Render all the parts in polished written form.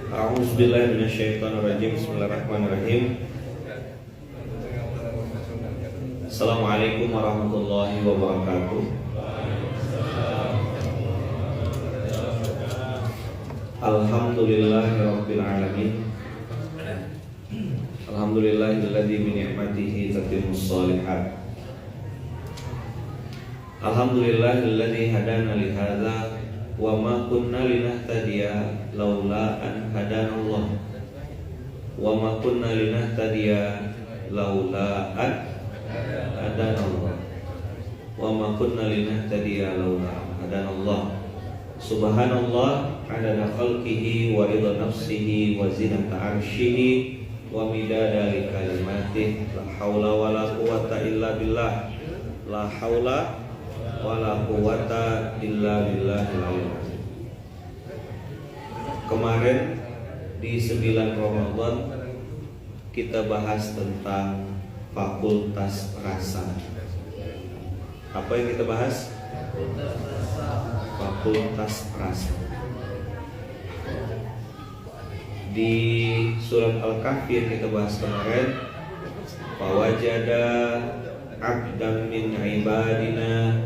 A'udzubillahi minasyaitonirrajim. Bismillahirrahmanirrahim. Assalamualaikum warahmatullahi wabarakatuh. Alhamdulillahirabbil alamin. Alhamdulillahilladzi bi ni'matihi tatimmus shalihat. Alhamdulillahilladzi hadana li hadza wa ma kunna linahtadiya laula an hadanallah. Wa ma kunna linahtadiya laula an hadanallah. Wa ma kunna linahtadiya laula an hadanallah. Subhanallah adada khalqihi wa ridha nafsihi wa zinata arsyihi wa midada li kalimatih. La haula wa la quwata illa billah. La haula wala quwata illa billahil aliyyil azim. Kemarin di 9 Ramadan kita bahas tentang fakultas rasa. Apa yang kita bahas? Fakultas rasa. Di surat Al-Kahfi yang kita bahas kemarin, fawajada abdan min ibadina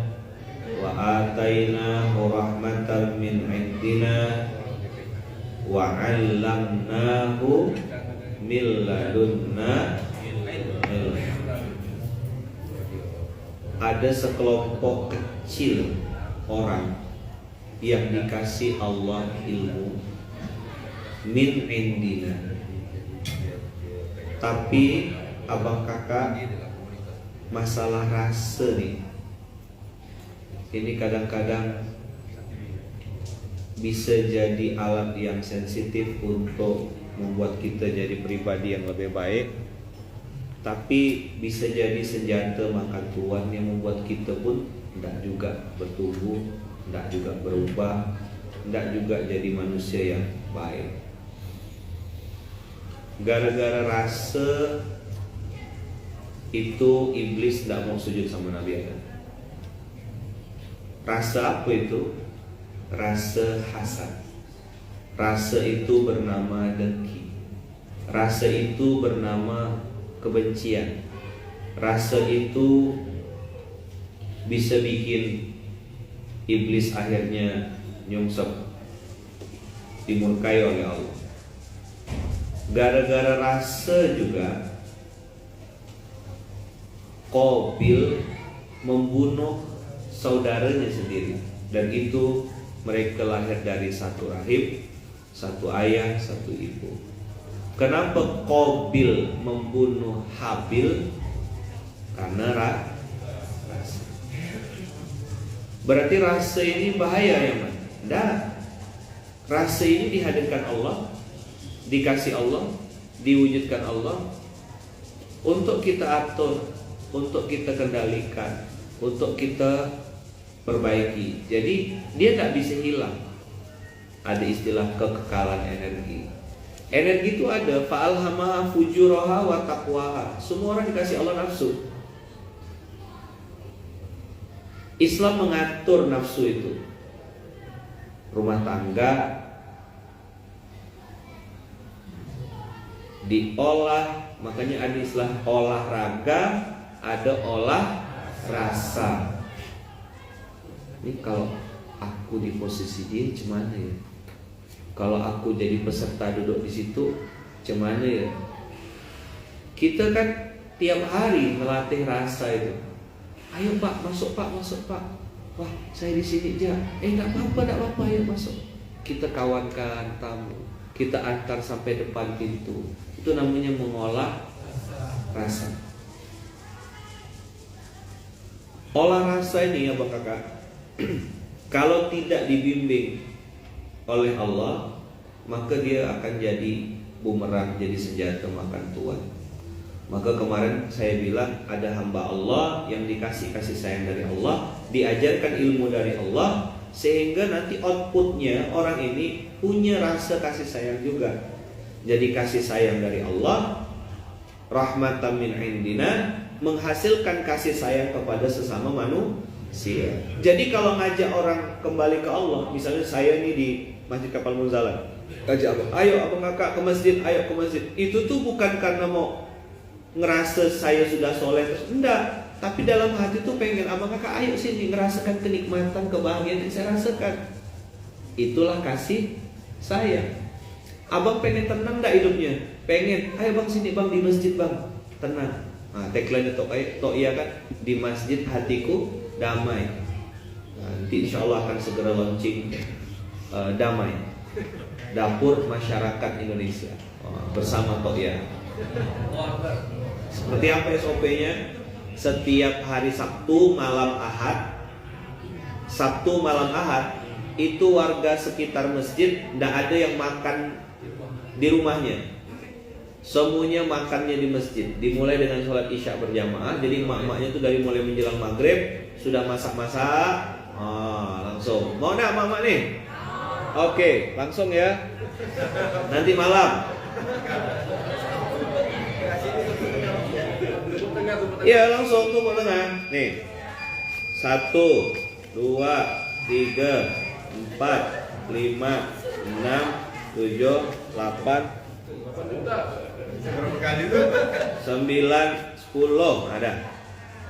wa atainahu rahmatan min indina wa 'allamnahu min ladunna ilma. Ada sekelompok kecil orang yang dikasih Allah ilmu min indina. Tapi abang kakak, masalah rasa nih, ini kadang-kadang bisa jadi alat yang sensitif untuk membuat kita jadi pribadi yang lebih baik, tapi bisa jadi senjata makan tuan yang membuat kita pun tidak juga bertumbuh, tidak juga berubah, tidak juga jadi manusia yang baik. Gara-gara rasa itu iblis tidak mau sujud sama Nabi Adam. Rasa apa itu? Rasa hasad. Rasa itu bernama dengki. Rasa itu bernama kebencian. Rasa itu bisa bikin iblis akhirnya nyungsep, dimurkai oleh Allah. Gara-gara rasa juga Qabil membunuh saudaranya sendiri, dan itu mereka lahir dari satu rahim, satu ayah, satu ibu. Kenapa Qabil membunuh Habil? Karena rasa. Berarti rasa ini bahaya ya man? Tidak. Rasa ini dihadirkan Allah, dikasih Allah, diwujudkan Allah untuk kita atur, untuk kita kendalikan, untuk kita perbaiki. Jadi dia tak bisa hilang. Ada istilah kekekalan energi. Energi itu ada, fa'alhamaha fujuraha wa taqwaha. Semua orang dikasih Allah nafsu. Islam mengatur nafsu itu. Rumah tangga diolah, makanya ada istilah olahraga, ada olah rasa. Ini kalau aku di posisi dia gimana ya? Kalau aku jadi peserta duduk di situ gimana ya? Kita kan tiap hari melatih rasa itu. Ayo pak, masuk pak, masuk pak. Wah, saya di sini aja. Enggak apa-apa, ayo masuk. Kita kawankan tamu, kita antar sampai depan pintu. Itu namanya mengolah rasa. Olah rasa ini ya bang kakak, kalau tidak dibimbing oleh Allah, maka dia akan jadi bumerang, jadi senjata makan tuan. Maka kemarin saya bilang ada hamba Allah yang dikasih kasih sayang dari Allah, diajarkan ilmu dari Allah, sehingga nanti outputnya orang ini punya rasa kasih sayang juga. Jadi kasih sayang dari Allah, rahmatan min indina, menghasilkan kasih sayang kepada sesama manusia. Jadi kalau ngajak orang kembali ke Allah, misalnya saya nih di Masjid Kapal Munzalan, Ajak abang, ayo abang kakak ke masjid, ayo ke masjid. Itu tuh bukan karena mau ngerasa saya sudah soleh terus, enggak. Tapi dalam hati tuh pengen abang kakak ayo sini ngerasakan kenikmatan, kebahagiaan yang saya rasakan. Itulah kasih saya. Abang pengen tenang enggak hidupnya? Pengen, ayo bang sini bang di masjid bang, tenang. Nah, tagline To'ia kan, di masjid hatiku damai. Nanti insya Allah akan segera launching damai, dapur masyarakat Indonesia bersama To'ia. Seperti apa SOP-nya? Setiap hari Sabtu malam Ahad, itu warga sekitar masjid tidak ada yang makan di rumahnya. Semuanya makannya di masjid. Dimulai dengan sholat isya berjamaah. Jadi emak-emaknya itu dari mulai menjelang maghrib sudah masak-masak. Langsung. Mau enggak emak-emak nih? Oke, langsung ya. Nanti malam. Iya langsung tuh tengah. Nih 1, 2, 3, 4, 5, 6, 7, 8, 9, 10 ada.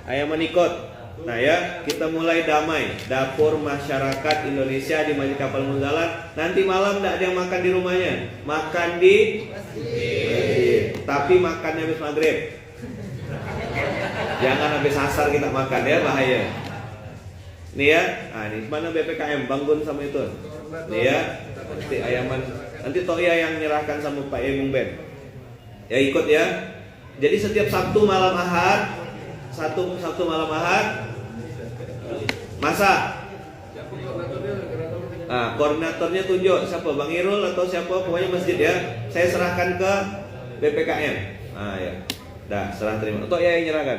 Ayah menikot. Nah ya, kita mulai damai. Dapur masyarakat Indonesia di Masjid Kapal Munzalat. Nanti malam tidak ada yang makan di rumahnya, makan di masjid. Tapi makannya habis maghrib. Jangan habis asar kita makan ya, bahaya. Nih ya, nih mana BPKM bangun sama itu. Nih ya, nanti ayaman, nanti To'ia yang menyerahkan sama Pak Emung Ben. Ya ikut ya. Jadi setiap Sabtu malam Ahad, Sabtu malam Ahad masak. Koordinatornya tunjuk siapa, Bang Irul atau siapa, pokoknya masjid ya. Saya serahkan ke BPKM. Ya. Dah, serah terima. Tok ya yang nyerahkan.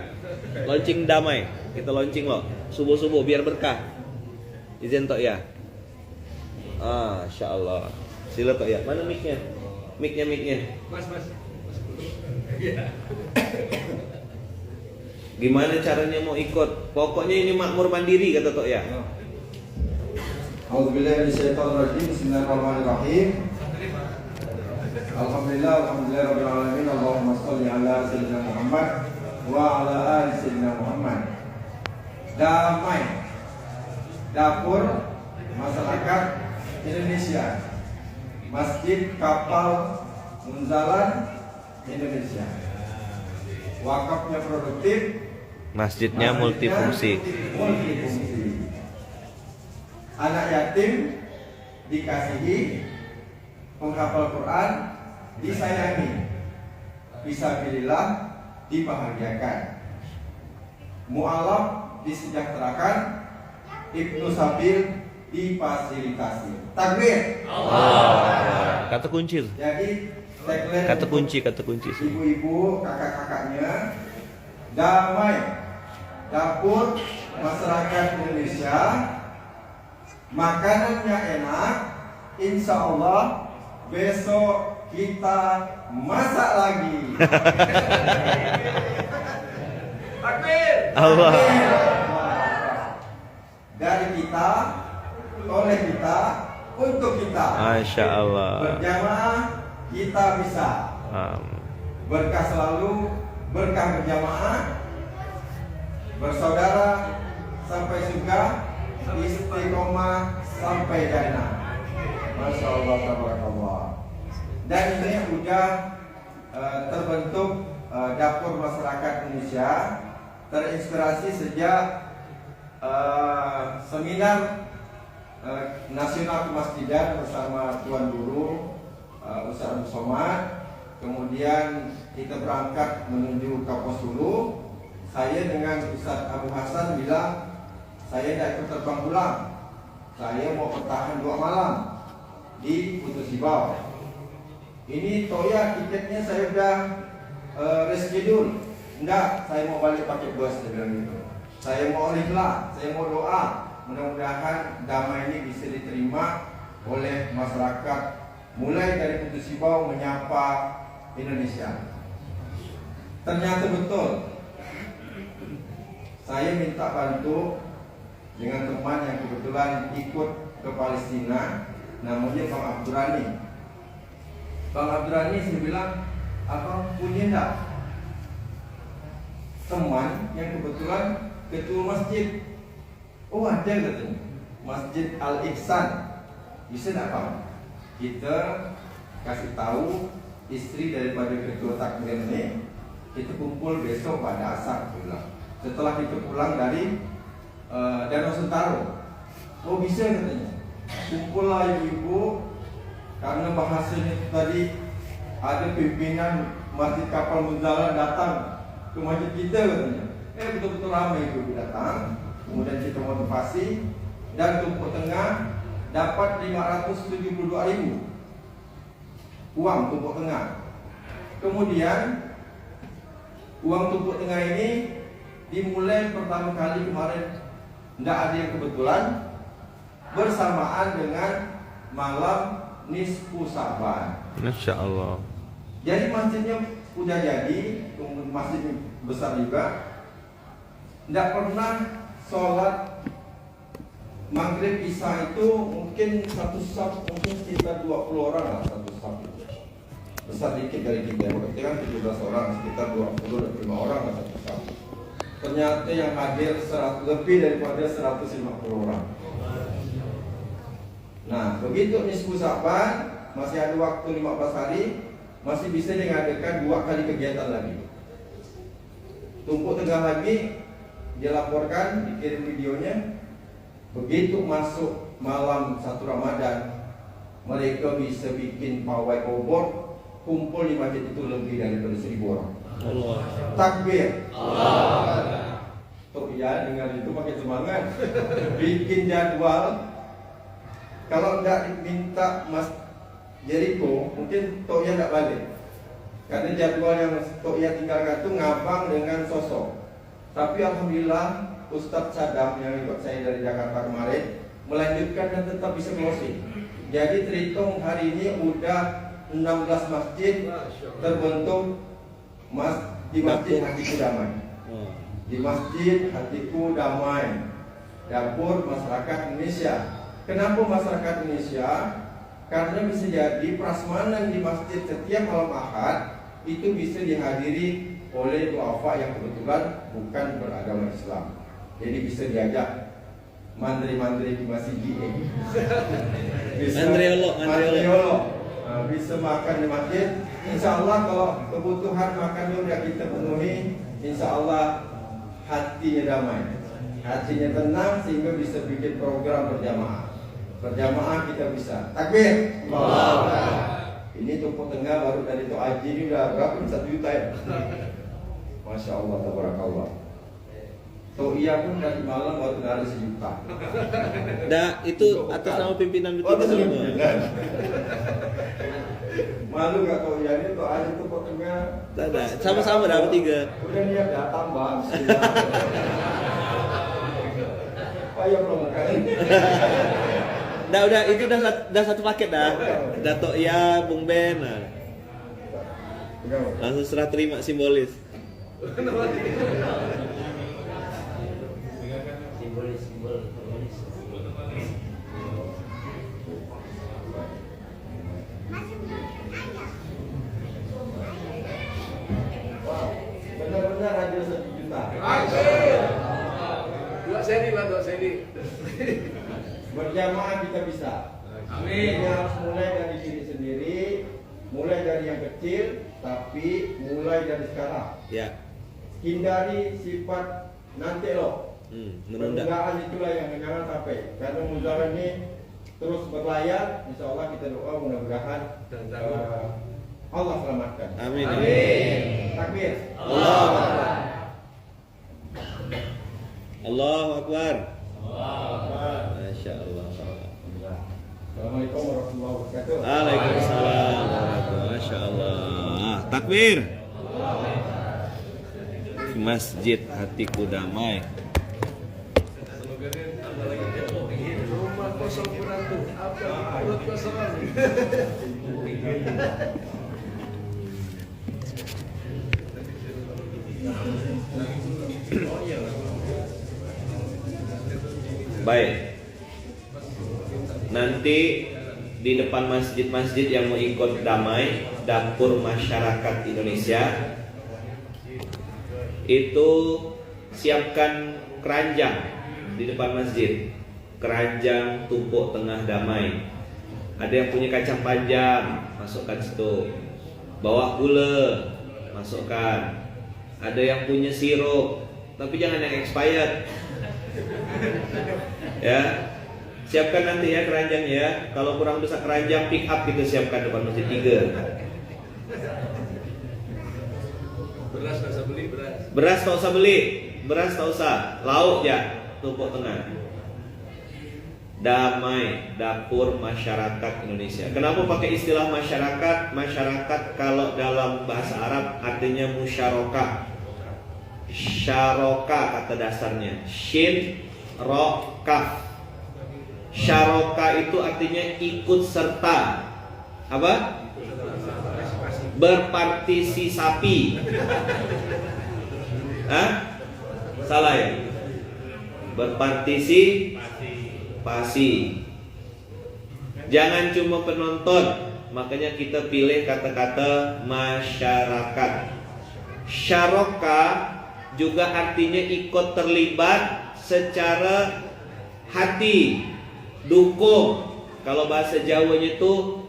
Launching damai. Kita launching loh. Subuh-subuh biar berkah. Izin Tok ya. Insya Allah. Sila Tok ya. Mana mic-nya? Mic-nya. Mas. Gimana caranya mau ikut? Pokoknya ini makmur mandiri kata Tok ya. A'udzubillahi minasyaitonirrajim. Bismillahirrahmanirrahim. Alhamdulillahirabbil alamin. Allahumma shalli ala sayyidina Muhammad wa ala ali sayyidina Muhammad. Damai. Dapur masyarakat Indonesia. Masjid Kapal Munzalat Indonesia. Wakafnya produktif, masjidnya multifungsi. Anak yatim dikasihi, penghafal Quran disayangi, fisabilillah dibahagiakan, mu'alaf disejahterakan, ibnu sabil difasilitasi. Takbir. Allah. Kata kunci. Jadi kata kunci. Ibu-ibu, kakak-kakaknya, damai. Dapur masyarakat Indonesia, makanannya enak. Insya Allah besok kita masak lagi. Takbir. Allah. Dari kita, oleh kita, untuk kita. Masya Allah. Berjamaah kita bisa. Berkah selalu, berkah berjamaah, bersaudara sampai surga, istiqomah sampai jannah. Masya Allah, tabarakallah. Dan ini sudah terbentuk dapur masyarakat Indonesia, terinspirasi sejak seminar nasional kemasjidan bersama Tuan Guru Ustaz Abdul Somad. Kemudian kita berangkat menuju Kapuas Hulu. Saya dengan Ustaz Abu Hasan bilang, saya tidak ikut terbang pulang. Saya mau bertahan 2 malam di Putus Ibau. Ini Toya tiketnya saya udah reschedule. Enggak, saya mau balik pakai bus, saya bilang gitu. Saya mau ikhlas, saya mau doa. Mudah-mudahan damai ini bisa diterima oleh masyarakat, mulai dari Putus Ibau menyapa Indonesia. Ternyata betul. Saya minta bantu dengan teman yang kebetulan ikut ke Palestina, namanya Bang Abdurrani. Bang Abdurrani saya bilang, abang punya enggak teman yang kebetulan ketua masjid? Oh ada katanya, Masjid Al-Ihsan. Bisa enggak Bang? Kita kasih tahu istri daripada ketua takmir ini, kita kumpul besok pada asar pulang. Setelah kita pulang dari Danau Sentaro. Oh bisa katanya. Kumpullah ibu-ibu, karena bahasanya tadi ada pimpinan Masjid Kapal Munzalah datang ke masjid kita katanya. Betul-betul ramai ibu datang. Kemudian kita motivasi dan tumpuk tengah dapat 572.000 uang tumpuk tengah. Kemudian uang tumpuk tengah ini dimulai pertama kali kemarin, tidak ada yang kebetulan, bersamaan dengan malam nisfu Sa'ban. Masya Allah. Jadi masjidnya udah jadi, masjid besar juga. Tidak pernah sholat maghrib isya itu mungkin satu saf mungkin sekitar 20 orang lah satu saf itu. Besar dikit dari kita, berarti kan 17 orang, sekitar 25 orang lah satu saf. Ternyata yang hadir lebih daripada 150 orang. Nah, begitu nisfu Sa'ban, masih ada waktu 15 hari, masih bisa diadakan 2 kali kegiatan lagi. Tumpuk tengah lagi, dia laporkan, dikirim videonya. Begitu masuk malam 1 Ramadan, mereka bisa bikin pawai obor, kumpul di masjid itu lebih daripada 1.000 orang. Allah. Takbir. Allah. Tuh ya, dengan itu pakai semangat. Bikin jadwal. Kalau enggak diminta Mas Jericho, mungkin Toya enggak balik. Karena jadwal yang Toya tinggalkan itu ngabang dengan sosok. Tapi alhamdulillah Ustadz Sadam yang ikut saya dari Jakarta kemarin melanjutkan dan tetap bisa closing. Jadi terhitung hari ini udah 16 masjid terbentuk di Masjid Hatiku Damai. Di Masjid Hatiku Damai, dapur masyarakat Indonesia. Kenapa masyarakat Indonesia? Karena bisa jadi prasmanan di masjid setiap malam Ahad itu bisa dihadiri oleh duafa yang kebetulan bukan beragama Islam. Jadi bisa diajak mantri-mantri di masjid ini. Mandriolo. Bisa makan di masjid. Insya Allah kalau kebutuhan makannya sudah kita penuhi, insya Allah hatinya damai, hatinya tenang sehingga bisa bikin program berjamaah. Berjamaah kita bisa. Takbir. Allah. Ini tumpuk tengah baru dari itu haji ini udah berapa? 1 juta ya. Masya Allah, tabarakallah. Iya pun dari malam baru dari 1 juta. Nah itu atas nama pimpinan kita semua. Malu gak kau ya ini tuh aja tumpuk tengah. Tidak, sama-sama dapat 3. Udah niat datang bang. Payah belum kan? Udah itu udah satu paket dah. Dato ya Bung Ben. Nah. Langsung serah terima simbolis. Benar-benar ada 1 juta. Dua seri. Berjamaah kita bisa. Amin. Ini harus mulai dari diri sendiri, mulai dari yang kecil, tapi mulai dari sekarang. Ya. Hindari sifat nanti loh. Menunda. Penundaan itulah yang jangan sampai. Karena muzakarah ini terus berlayar, insya Allah kita doa mudah-mudahan Allah selamatkan. Amin. Takbir. Allahu Akbar. Masya Allah. Assalamualaikum warahmatullahi wabarakatuh. Waalaikumsalam. Masya Allah. Takbir. Masjid Hatiku Damai. Rumah kosong beratur, apa perut kosongan. Baik. Nanti di depan masjid-masjid yang mau ikut damai, dapur masyarakat Indonesia, itu siapkan keranjang di depan masjid, keranjang tumpuk tengah damai. Ada yang punya kacang panjang, masukkan situ. Bawa gula, masukkan. Ada yang punya sirup, tapi jangan yang expired. Ya, siapkan nanti ya keranjangnya ya. Kalau kurang besar keranjang, pick up kita siapkan depan masjid 3. Beras nggak usah beli beras. Beras tak usah beli, beras tak usah. Lauk ya, tumpuk tengah. Damai, dapur masyarakat Indonesia. Kenapa pakai istilah masyarakat? Masyarakat kalau dalam bahasa Arab artinya musyarakah. Syarokah kata dasarnya. Shin, ro, kaf. Syarokah itu artinya ikut serta. Apa? Berpartisipasi. Hah? Salah ya? Berpartisipasi. Jangan cuma penonton. Makanya kita pilih kata-kata masyarakat. Syarokah juga artinya ikut terlibat secara hati, dukung. Kalau bahasa Jawanya itu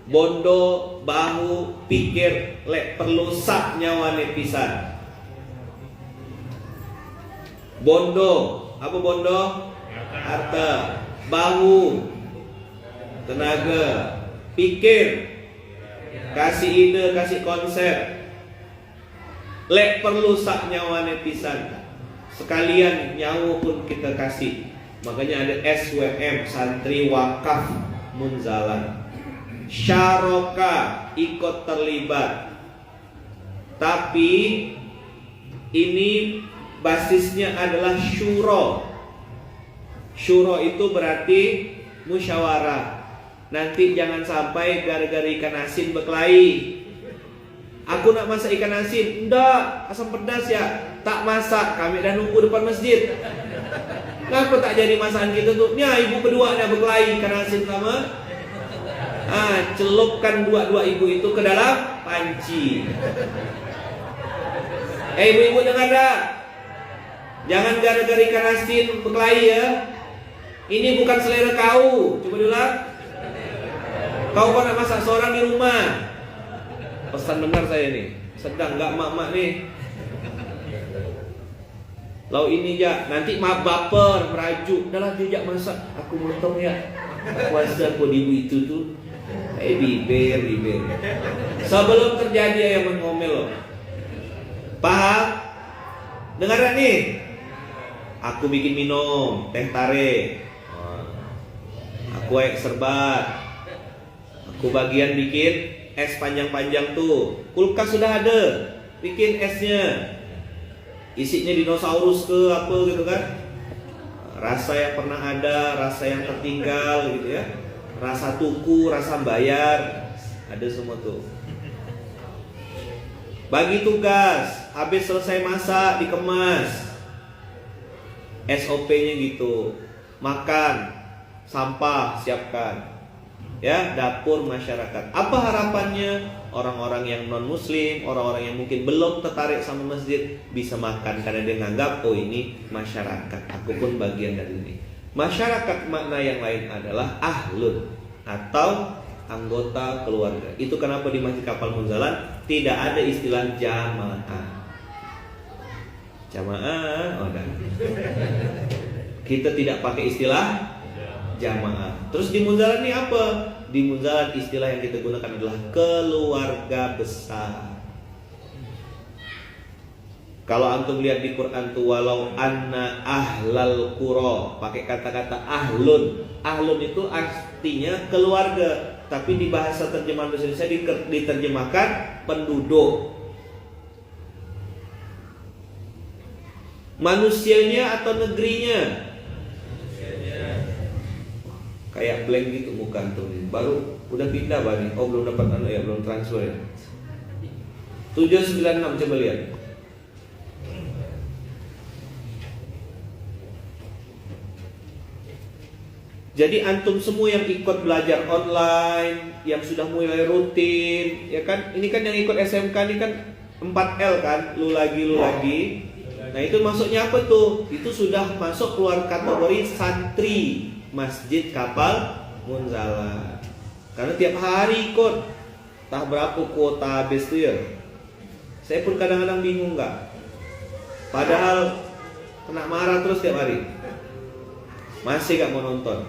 bondo, bahu, pikir, lek perlu sak nyawane pisan. Bondo, apa bondo? Harta. Bahu, tenaga. Pikir, kasih ide, kasih konsep. Lek perlu sak nyawane pisan. Sekalian nyawa pun kita kasih. Makanya ada SWM, santri wakaf munzalan. Syarokah, ikut terlibat. Tapi ini basisnya adalah syuro. Syuro itu berarti musyawarah. Nanti jangan sampai gara-gara ikan asin berkelahi. Aku nak masak ikan asin, enggak, asam pedas ya. Tak masak, kami dah nunggu depan masjid. Kenapa tak jadi masakan kita tuh? Nih ibu kedua dah berkelahi ikan asin sama. Celupkan dua-dua ibu itu ke dalam panci. Ibu-ibu dengar dah. Jangan gara-gara ikan asin berkelahi ya. Ini bukan selera kau. Coba diulang. Kau nak masak seorang di rumah. Pesan dengar saya nih. Sedang nggak mak-mak nih. Lau ini ya, nanti mak baper, merajuk. Dah lah diajak masak. Aku motong ya. Kuasa kau ibu itu tuh. Bibir. Sebelum terjadi yang mengomel loh. Paham? Dengar gak nih? Aku bikin minum teh tarik. Aku air serbat. Aku bagian bikin es panjang-panjang tuh. Kulkas sudah ada. Bikin esnya. Isinya dinosaurus ke apa gitu kan. Rasa yang pernah ada, rasa yang tertinggal gitu ya. Rasa tuku, rasa bayar. Ada semua tuh. Bagi tugas. Habis selesai masak dikemas. SOP-nya gitu. Makan, sampah siapkan. Ya, dapur masyarakat. Apa harapannya? Orang-orang yang non-muslim, orang-orang yang mungkin belum tertarik sama masjid bisa makan karena dia nganggap oh ini masyarakat. Aku pun bagian dari ini. Masyarakat makna yang lain adalah ahlun atau anggota keluarga. Itu kenapa di Masjid Kapal Munzalan tidak ada istilah jamaah. Jamaah, udah. Kita tidak pakai istilah jamaah. Terus di Munzalan ini apa? Di Munzalan istilah yang kita gunakan adalah keluarga besar. Kalau antum lihat di Quran tuh walau anna ahlal qura, pakai kata-kata ahlun. Ahlun itu artinya keluarga, tapi di bahasa terjemahan bahasa Indonesia diterjemahkan penduduk. Manusianya atau negerinya? Kayak blank gitu bukan tuh. Baru udah pindah Bang. Oh belum dapat ya, belum transfer ya. 796 coba lihat. Jadi antum semua yang ikut belajar online, yang sudah mulai rutin, ya kan? Ini kan yang ikut SMK ini kan 4L kan, lu lagi. Nah itu masuknya apa tuh? Itu sudah masuk keluar kategori santri Masjid Kapal Munzalah. Karena tiap hari ikut. Entah berapa kuota habis tuh ya. Saya pun kadang-kadang bingung nggak. Padahal kena marah terus tiap hari. Masih gak mau nonton.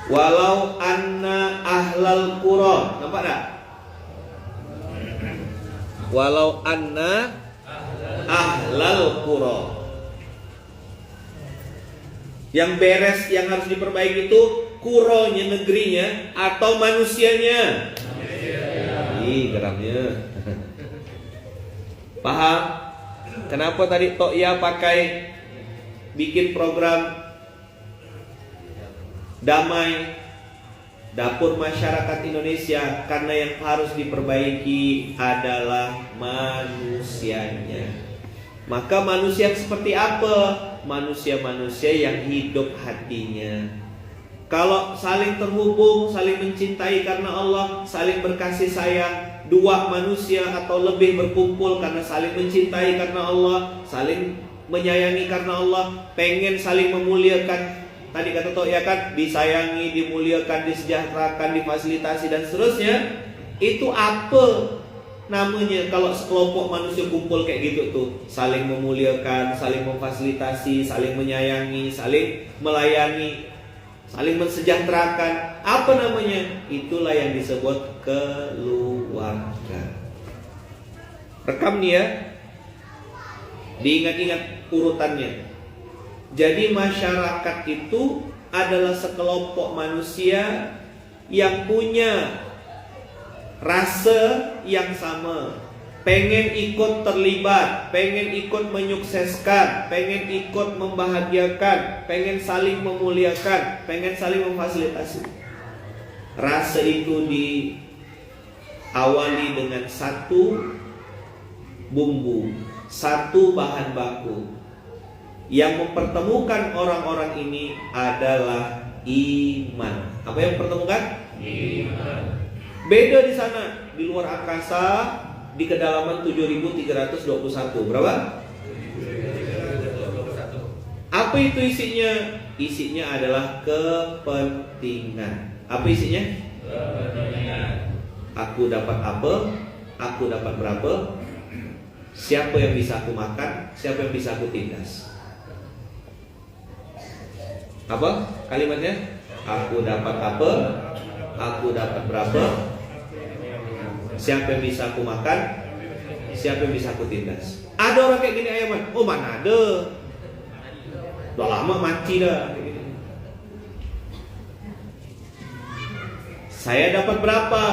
Walau anna ahlal qura. Nampak tak? Walau anna ahlal qura. Yang beres, yang harus diperbaiki itu kuronya, negerinya, atau manusianya. Ih, geramnya. Paham? Kenapa tadi Toya pakai bikin program damai dapur masyarakat Indonesia? Karena yang harus diperbaiki adalah manusianya. Maka manusia seperti apa? Manusia-manusia yang hidup hatinya. Kalau saling terhubung, saling mencintai karena Allah, saling berkasih sayang, dua manusia atau lebih berkumpul karena saling mencintai karena Allah, saling menyayangi karena Allah, pengen saling memuliakan. Tadi kata Tok ya kan, disayangi, dimuliakan, disejahterakan, difasilitasi dan seterusnya. Itu apa namanya kalau sekelompok manusia kumpul kayak gitu tuh? Saling memuliakan, saling memfasilitasi, saling menyayangi, saling melayani, saling mensejahterakan. Apa namanya? Itulah yang disebut keluarga. Rekam nih ya. Diingat-ingat urutannya. Jadi masyarakat itu adalah sekelompok manusia yang punya rasa yang sama, pengen ikut terlibat, pengen ikut menyukseskan, pengen ikut membahagiakan, pengen saling memuliakan, pengen saling memfasilitasi. Rasa itu diawali dengan satu bumbu, satu bahan baku. Yang mempertemukan orang-orang ini adalah iman. Apa yang mempertemukan? Iman. Beda di sana, di luar angkasa, di kedalaman 7.321. Berapa? 7.321. Apa itu isinya? Isinya adalah kepentingan. Apa isinya? Kepentingan. Aku dapat apa? Aku dapat berapa? Siapa yang bisa aku makan? Siapa yang bisa aku tindas? Apa kalimatnya? Aku dapat apa? Aku dapat berapa? Siapa yang bisa aku makan? Siapa yang bisa aku tindas? Ada orang kayak gini ayaman? Oh mana ada? Udah lama mati dah. Saya dapat berapa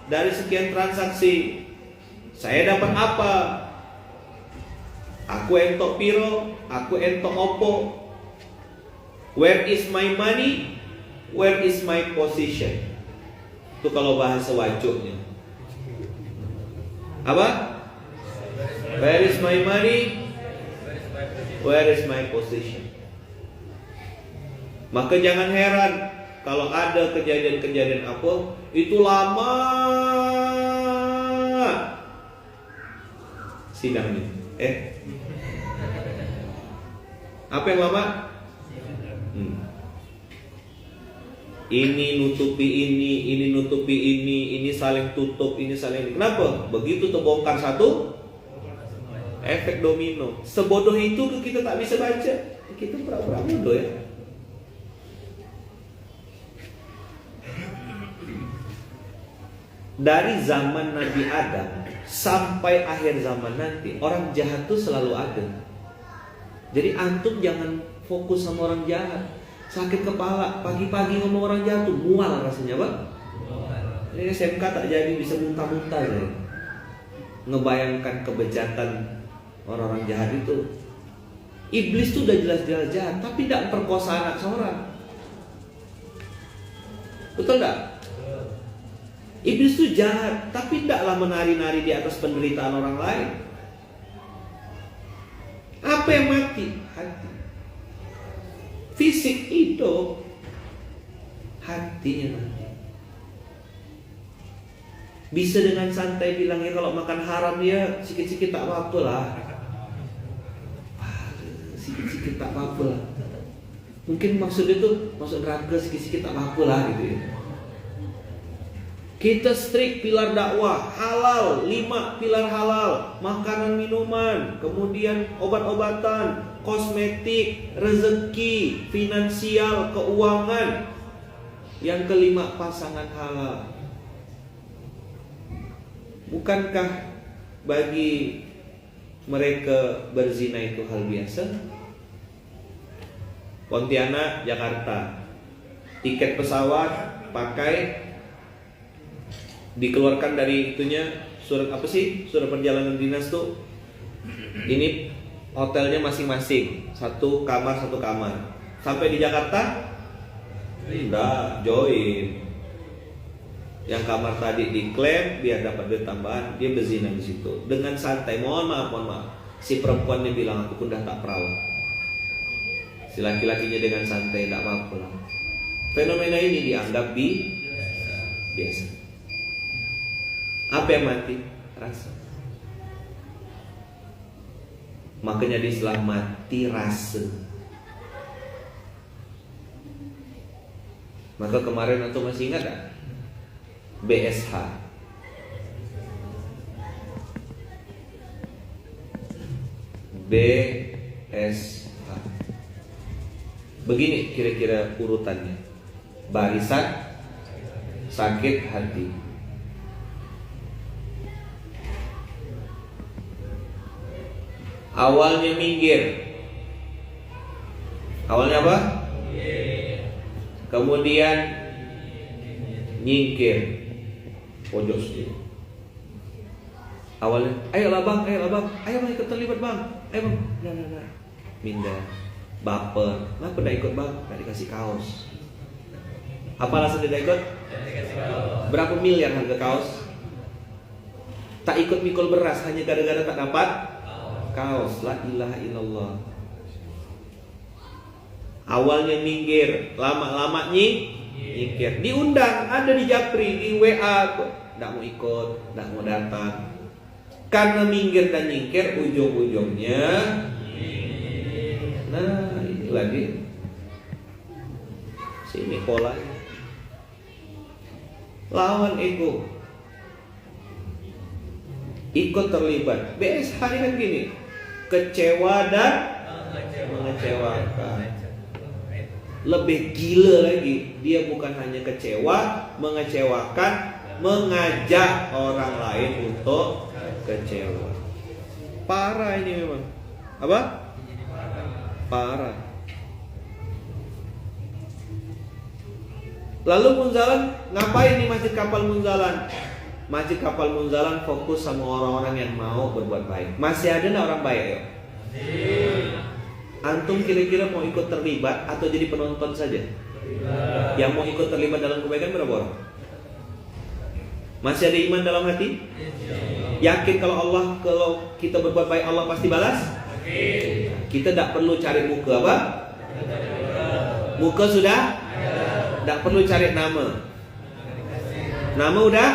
dari sekian transaksi? Saya dapat apa? Aku entok piro? Aku entok opo? Where is my money? Where is my position? Itu kalau bahasa wajuknya. Apa? Where is my money? Where is my position? Maka jangan heran kalau ada kejadian-kejadian apa, itu lama sidangnya. Apa yang lama? Ini nutupi ini nutupi ini saling tutup, ini saling. Kenapa? Begitu terbongkar satu, efek domino. Sebodoh itu kita tak bisa baca. Kita pura-pura bodoh ya. Dari zaman Nabi Adam sampai akhir zaman nanti, orang jahat tuh selalu ada. Jadi antum jangan fokus sama orang jahat. Sakit kepala, pagi-pagi ngomong orang jahat tuh mual rasanya, Pak. Ini SMK tak jadi bisa muntah-muntah ya. Ngebayangkan kebejatan orang-orang jahat itu. Iblis tuh udah jelas-jelas jahat, tapi tidak perkosa anak seorang. Betul tak? Iblis tuh jahat, tapi tidaklah menari-nari di atas penderitaan orang lain. Apa yang mati? Hati. Fisik hidup, hatinya mati. Bisa dengan santai bilangnya kalau makan haram ya sikit-sikit tak apa-apa lah. Sikit-sikit tak apa-apa lah. Mungkin maksudnya tuh masuk neraka sikit-sikit tak apa-apa lah gitu ya. Kita strict pilar dakwah, halal, 5 pilar halal, makanan minuman, kemudian obat-obatan, kosmetik, rezeki, finansial, keuangan. Yang kelima pasangan halal. Bukankah bagi mereka berzina itu hal biasa? Pontianak, Jakarta, tiket pesawat pakai, dikeluarkan dari itunya surat apa sih? Surat perjalanan dinas tuh. Ini hotelnya masing-masing, 1 kamar 1 kamar. Sampai di Jakarta, enggak join. Yang kamar tadi diklaim biar dapat duit tambahan, dia berzina di situ dengan santai. Mohon maaf. Si perempuannya bilang aku pun dah tak perawan. Si laki-lakinya dengan santai, tak apa-apa. Fenomena ini dianggap biasa. Apa yang mati? Rasa. Makanya di Islam mati rasa. Maka kemarin atau masih ingat tak? BSH. BSH. Begini kira-kira urutannya. Barisan sakit hati. Awalnya minggir. Awalnya apa? Kemudian nyingkir. Pojok sendiri. Awalnya, ayolah bang, ayo ikut terlibat bang, ayo bang, nah, minder, baper, kenapa tidak ikut bang? Tidak dikasih kaos. Apa alasan tidak ikut? Berapa miliar harga kaos? Tak ikut mikul beras hanya gara-gara tak dapat kaos. La ilaha illallah. Awalnya minggir, lama-lama nyingkir. Diundang, ada di Japri, di WA, tidak mau ikut, tidak mau datang. Karena minggir dan nyingkir, ujung-ujungnya, nah ini lagi, sini polanya. Lawan ego, ikut terlibat. BSH ini kan gini, kecewa dan mengecewakan. Lebih gila lagi, dia bukan hanya kecewa, mengecewakan, mengajak orang lain untuk kecewa. Parah ini memang. Apa? Parah. Lalu Munzalan ngapain di Masjid Kapal Munzalan? Masjid Kapal Munzalan fokus sama orang-orang yang mau berbuat baik. Masih ada nggak orang baik? Yuk? Antum kira-kira mau ikut terlibat atau jadi penonton saja? Yang mau ikut terlibat dalam kebaikan berapa orang? Masih ada iman dalam hati? Yakin kalau kita berbuat baik Allah pasti balas? Kita tidak perlu cari muka apa? Muka sudah? Tidak perlu cari nama. Nama udah?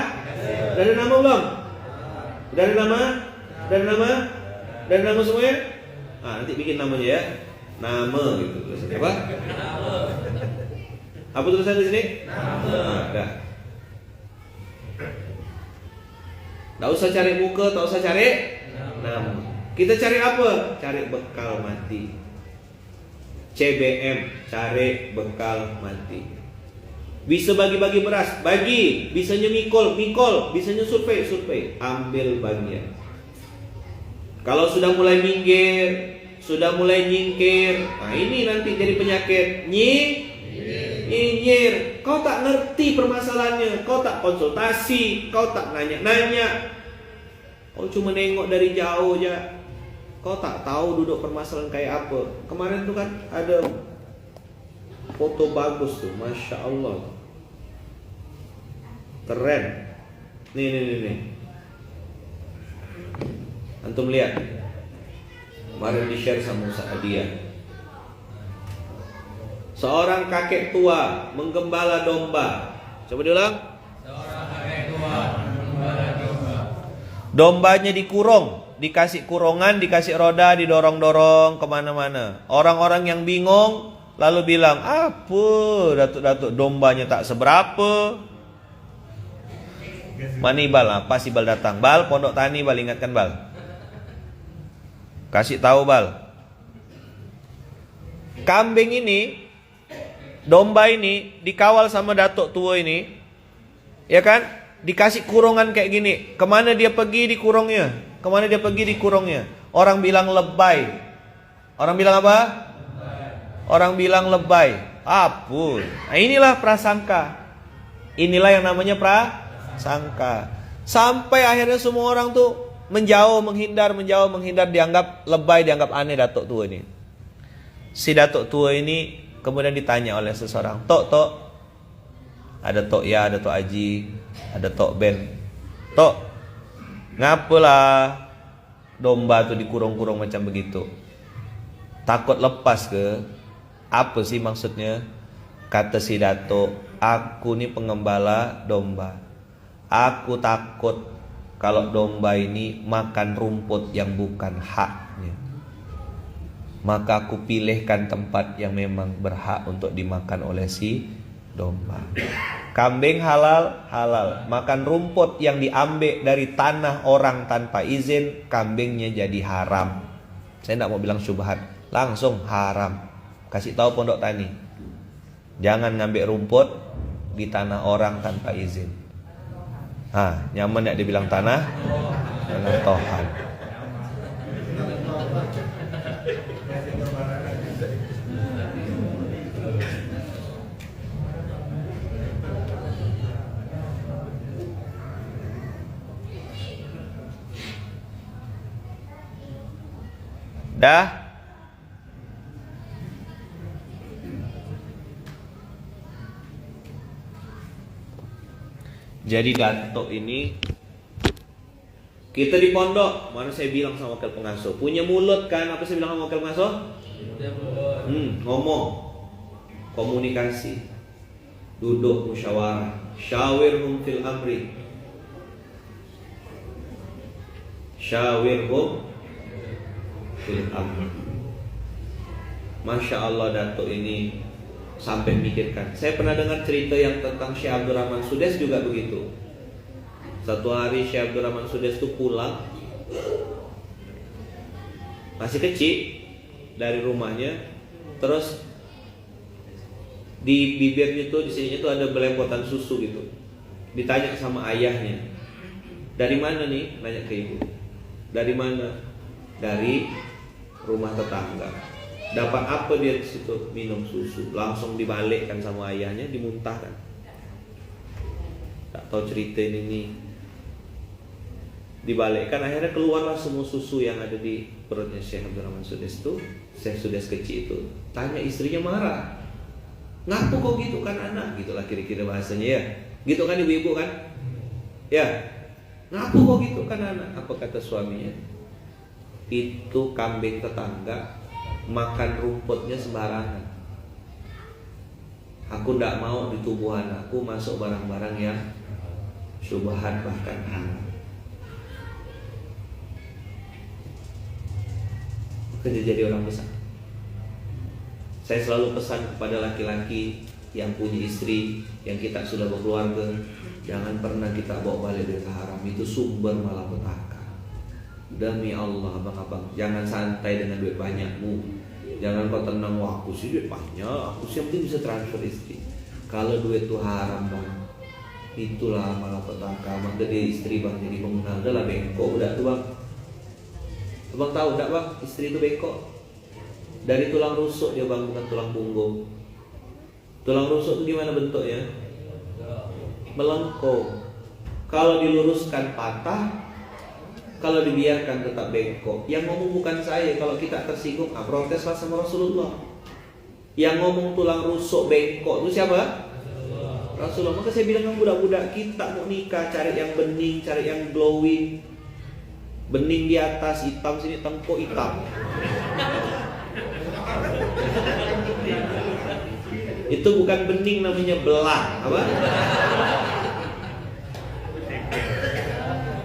Udah ada nama belum? Udah ada nama? Udah ada nama? Udah ada nama semuanya? Nanti bikin namanya ya. Nama gitu tulisannya apa? Apa tulisan di sini? Nama. Dah. Tak usah cari muka, tak usah cari nama. Kita cari apa? Cari bekal mati. CBM, cari bekal mati. Bisa bagi-bagi beras, bagi. Bisanya mikol, bisanya survei. Ambil bagian. Kalau sudah mulai minggir, sudah mulai nyingkir, nah ini nanti jadi penyakit. Nyinyir. Kau tak ngerti permasalahannya, kau tak konsultasi, kau tak nanya-nanya, kau cuma nengok dari jauh aja, kau tak tahu duduk permasalahan kayak apa. Kemarin tuh kan ada foto bagus tuh, Masya Allah, keren. Nih. Antum lihat, kemarin di share sama Ustaz Adia. Seorang kakek tua menggembala domba. Coba diulang. Seorang kakek tua menggembala domba. Dombanya dikurung, dikasih kurungan, dikasih roda, didorong-dorong kemana-mana. Orang-orang yang bingung lalu bilang, apa datuk-datuk dombanya tak seberapa. Mana Ibal? Pas Ibal datang, Bal, Pondok Tani, Bal, ingatkan Bal. Kasih tahu Bal. Kambing ini, domba ini dikawal sama datuk tua ini, ya kan? Dikasih kurungan kayak gini. Kemana dia pergi dikurungnya? Kemana dia pergi dikurungnya? Orang bilang lebay. Orang bilang apa? Orang bilang lebay. Apun. Nah, inilah prasangka. Inilah yang namanya prasangka. Sampai akhirnya semua orang tuh menjauh, menghindar, dianggap lebay, dianggap aneh datuk tua ini. Si datuk tua ini kemudian ditanya oleh seseorang, Tok, ada Tok Ya, ada Tok Aji, ada Tok Ben. Tok, ngapalah domba tuh dikurung-kurung macam begitu? Takut lepas ke? Apa sih maksudnya? Kata si datuk, aku nih pengembala domba. Aku takut kalau domba ini makan rumput yang bukan haknya. Maka aku pilihkan tempat yang memang berhak untuk dimakan oleh si domba. Kambing halal, halal. Makan rumput yang diambil dari tanah orang tanpa izin, kambingnya jadi haram. Saya tidak mau bilang syubhat, langsung haram. Kasih tahu Pondok Tani, jangan ngambil rumput di tanah orang tanpa izin. Nyaman ya dibilang tanah Tuhan. Dah. Jadi datuk ini, kita di pondok, mana saya bilang sama wakil pengasuh, punya mulut kan? Apa saya bilang sama wakil pengasuh? Ngomong, komunikasi, duduk musyawarah, syawirhum fil amri, syawirhum fil amri. Masya Allah datuk ini sampai mikirkan. Saya pernah dengar cerita yang tentang Syekh Abdul Rahman Sudes juga begitu. Satu hari Syekh Abdul Rahman Sudes itu pulang, masih kecil, dari rumahnya. Terus di bibirnya tuh, di sininya tuh ada belempotan susu gitu. Ditanya sama ayahnya, dari mana nih? Nanya ke ibu, dari mana? Dari rumah tetangga. Dapat apa dia di situ? Minum susu. Langsung dibalikkan sama ayahnya, dimuntahkan. Tak tahu cerita ini. Dibalikkan, akhirnya keluarlah semua susu yang ada di perutnya Syekh Abdul Rahman Sudes itu. Syekh Sudes kecil itu tanya istrinya, marah. Ngaku kok gitu kan anak? Gitulah kira-kira bahasanya ya. Gitu kan ibu-ibu kan? Ya. Ngaku kok gitu kan anak? Apa kata suaminya? Itu kambing tetangga makan rumputnya sembarangan. Aku tidak mau di tubuh anakku masuk barang-barang yang syubhat bahkan haram. Kerja jadi orang besar. Saya selalu pesan kepada laki-laki yang punya istri, yang kita sudah berkeluarga, jangan pernah kita bawa balik duit haram. Itu sumber malapetaka. Demi Allah abang-abang, jangan santai dengan duit banyakmu. Jangan kau tenang, wah aku sih duit banyak, aku sih yang penting bisa transfer istri. Kalau duit itu haram bang, itulah malapetaka. Maka dia istri bang jadi pengguna, udah lah bengkok udah tuh bang. Abang tahu enggak bang, istri itu bengkok. Dari tulang rusuk dia bang, bukan tulang punggung. Tulang rusuk itu gimana bentuknya? Melengkung. Kalau diluruskan patah, kalau dibiarkan tetap bengkok. Yang ngomong bukan saya. Kalau kita tersinggung, proteslah sama Rasulullah. Yang ngomong tulang rusuk bengkok itu siapa? Rasulullah. Maka saya bilang sama budak-budak kita mau nikah, cari yang bening, cari yang glowing. Bening di atas, hitam sini, tengkuk hitam. Itu bukan bening, namanya belang. Apa?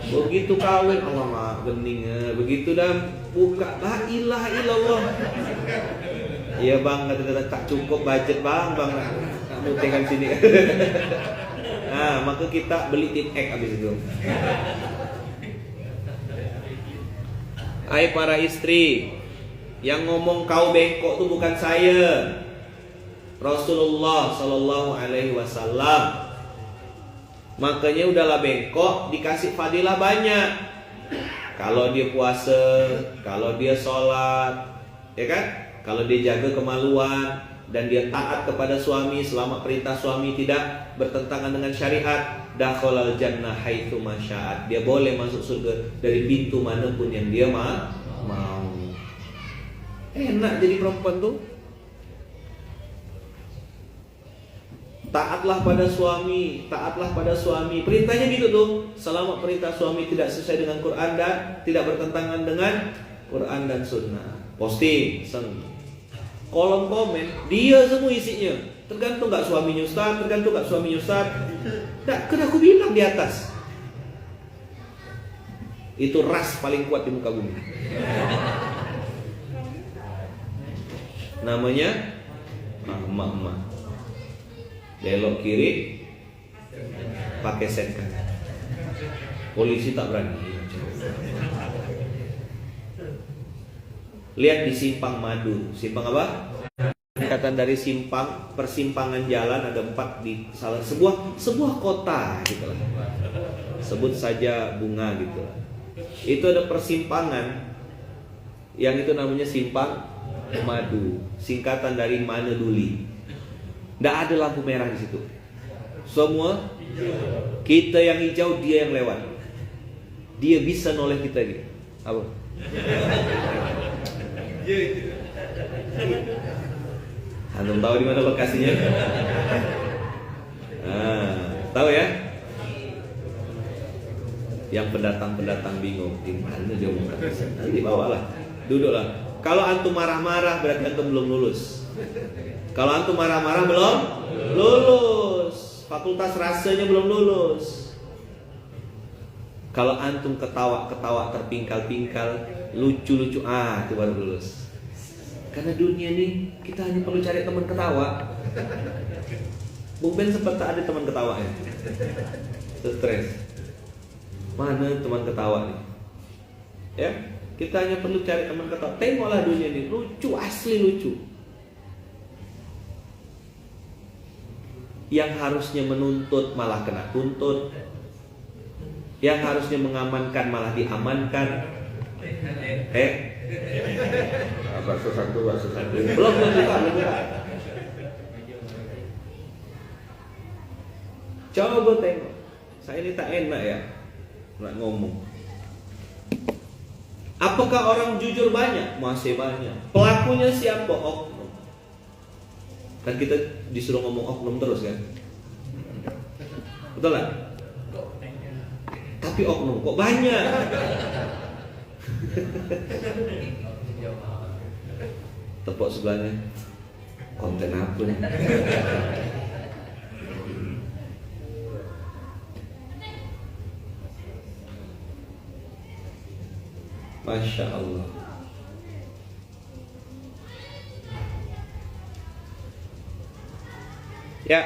Begitu kawin, Allah maaf bening. Begitu dah buka, la ilaha illallah. Iya bang, kata tak cukup budget bang, kamu tekan sini. Nah, maka kita beli tip X habis itu. Hai para istri, yang ngomong kau bengkok itu bukan saya, Rasulullah Sallallahu Alaihi Wasallam. Makanya udahlah bengkok dikasih fadilah banyak. Kalau dia puasa, kalau dia sholat, ya kan? Kalau dia jaga kemaluan dan dia taat kepada suami selama perintah suami tidak bertentangan dengan syariat, dakhalal jannah haitsu masya'at. Dia boleh masuk surga dari pintu manapun yang dia mau. Enak jadi perempuan tuh. Taatlah pada suami, taatlah pada suami. Perintahnya gitu tuh. Selama perintah suami tidak sesuai dengan Quran dan tidak bertentangan dengan Quran dan Sunnah. Posting, kolom komen dia semua isinya. Tergantung gak suaminya Ustaz, tergantung gak suaminya Ustaz. Nah, kan aku bilang di atas. Itu ras paling kuat di muka bumi. Namanya emak-emak. Belok kiri pakai sen kanan. Polisi tak berani. Lihat di Simpang Madu. Simpang apa? Singkatan dari simpang, persimpangan jalan ada 4 di salah sebuah kota gitu lah. Sebut saja Bunga gitu lah. Itu ada persimpangan yang itu namanya Simpang Madu. Singkatan dari Maneduli. Nggak ada lampu merah di situ. Semua kita yang hijau, dia yang lewat. Dia bisa noleh kita gitu. Apa? Antum tahu di mana lokasinya? Tahu ya? Yang pendatang bingung di mana dia mau ke sana. Nanti bawalah, duduklah. Kalau antum marah-marah berarti antum belum lulus. Kalau antum marah-marah belum lulus, fakultas rasanya belum lulus. Kalau antum ketawa terpingkal-pingkal, lucu-lucu, itu baru lulus. Karena dunia ini kita hanya perlu cari teman ketawa. Bung Ben sempat tak ada teman ketawa ya. Stres. Mana teman ketawa nih? Ya, kita hanya perlu cari teman ketawa. Tengoklah dunia ini, lucu, asli lucu. Yang harusnya menuntut malah kena tuntut. Yang harusnya mengamankan malah diamankan. Bakso satu. Belum buka. Coba tengok. Saya ini tak enak ya nak ngomong. Apakah orang jujur banyak? Masih banyak. Pelakunya siapa? Oknum. Kan kita disuruh ngomong oknum terus kan? Betul lah? Tapi oknum kok banyak? Tepuk sebelahnya. Konten apa nih? Masya Allah. Ya,